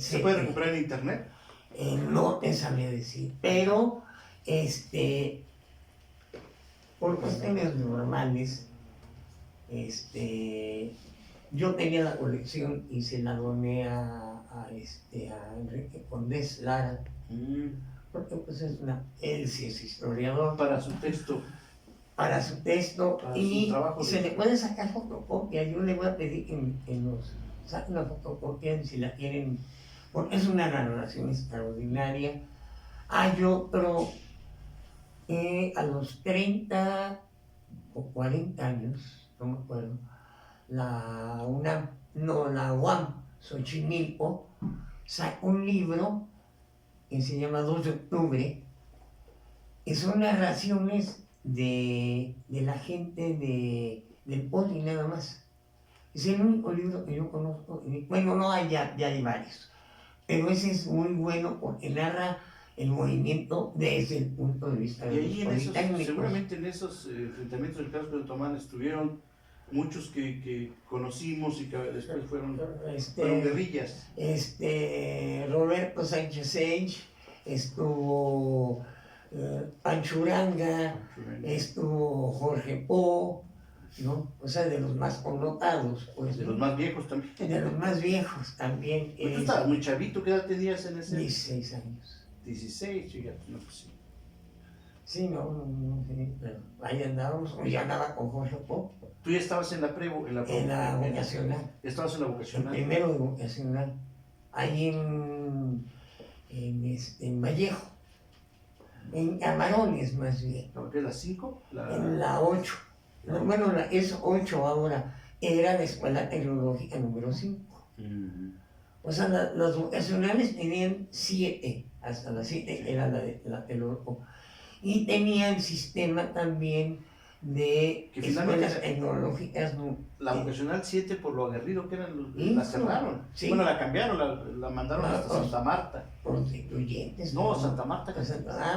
¿Se puede recuperar en internet? No te sabría decir, pero por cuestiones normales, yo tenía la colección y se la doné a Enrique Condés Lara, porque pues él sí es historiador. Para su texto. Para su texto, Para y su trabajo se le puede sacar fotocopia. Yo le voy a pedir que nos saquen una fotocopia si la quieren, porque es una narración extraordinaria. Hay otro a los 30 o 40 años, no me acuerdo, la UAM Xochimilco sacó un libro que se llama 2 de octubre, que son narraciones de la gente del Poli nada más. Es el único libro que yo conozco. Bueno, no hay, ya hay varios, pero ese es muy bueno porque narra el movimiento desde el punto de vista de y los ahí politécnicos. seguramente en esos enfrentamientos del Carlos Pedro Tomán estuvieron muchos que conocimos y que después fueron guerrillas. Roberto Sánchez Sage, estuvo Panchuranga, estuvo Jorge Po, ¿no? O sea, de los más connotados, pues. De los más viejos también. De los más viejos también. Pues tú estabas muy chavito, ¿qué edad tenías en ese? 16 años. 16, fíjate, no, pues sí. Sí, no, sí, pero ahí andábamos, o ya andaba con Jorge Po. ¿Tú ya estabas en la en la vocacional. ¿Estabas en la vocacional? Primero de vocacional, ahí en Vallejo, en Camarones más bien. ¿Qué es la 5? En la 8. Bueno, es 8 ahora, era la Escuela Tecnológica número 5. O sea, las vocacionales tenían 7, hasta las 7 era la tecnológica. Y tenían sistema también de escuelas tecnológicas. La vocacional 7, por lo aguerrido que eran, la cerraron. Sí. Bueno, la cambiaron, la mandaron hasta Santa Marta. Constituyentes. No, Santa Marta.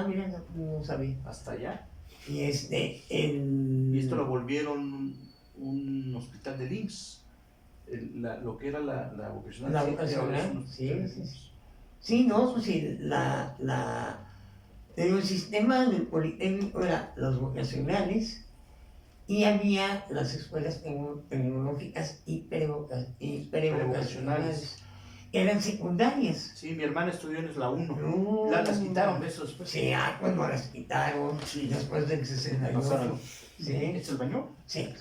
Mira, no sabía. Hasta allá. Y Y esto lo volvieron un hospital de IMSS. Lo que era la vocacional. La vocacional, sí. Sí, no, pues sí, pero el sistema del Politécnico era los vocacionales y había las escuelas tecnológicas y prevocacionales. Eran secundarias. Sí, mi hermana estudió en la 1. No, las quitaron eso después. Sí, cuando las quitaron, Sí. después del 68. ¿Sí? ¿Es el baño? Sí.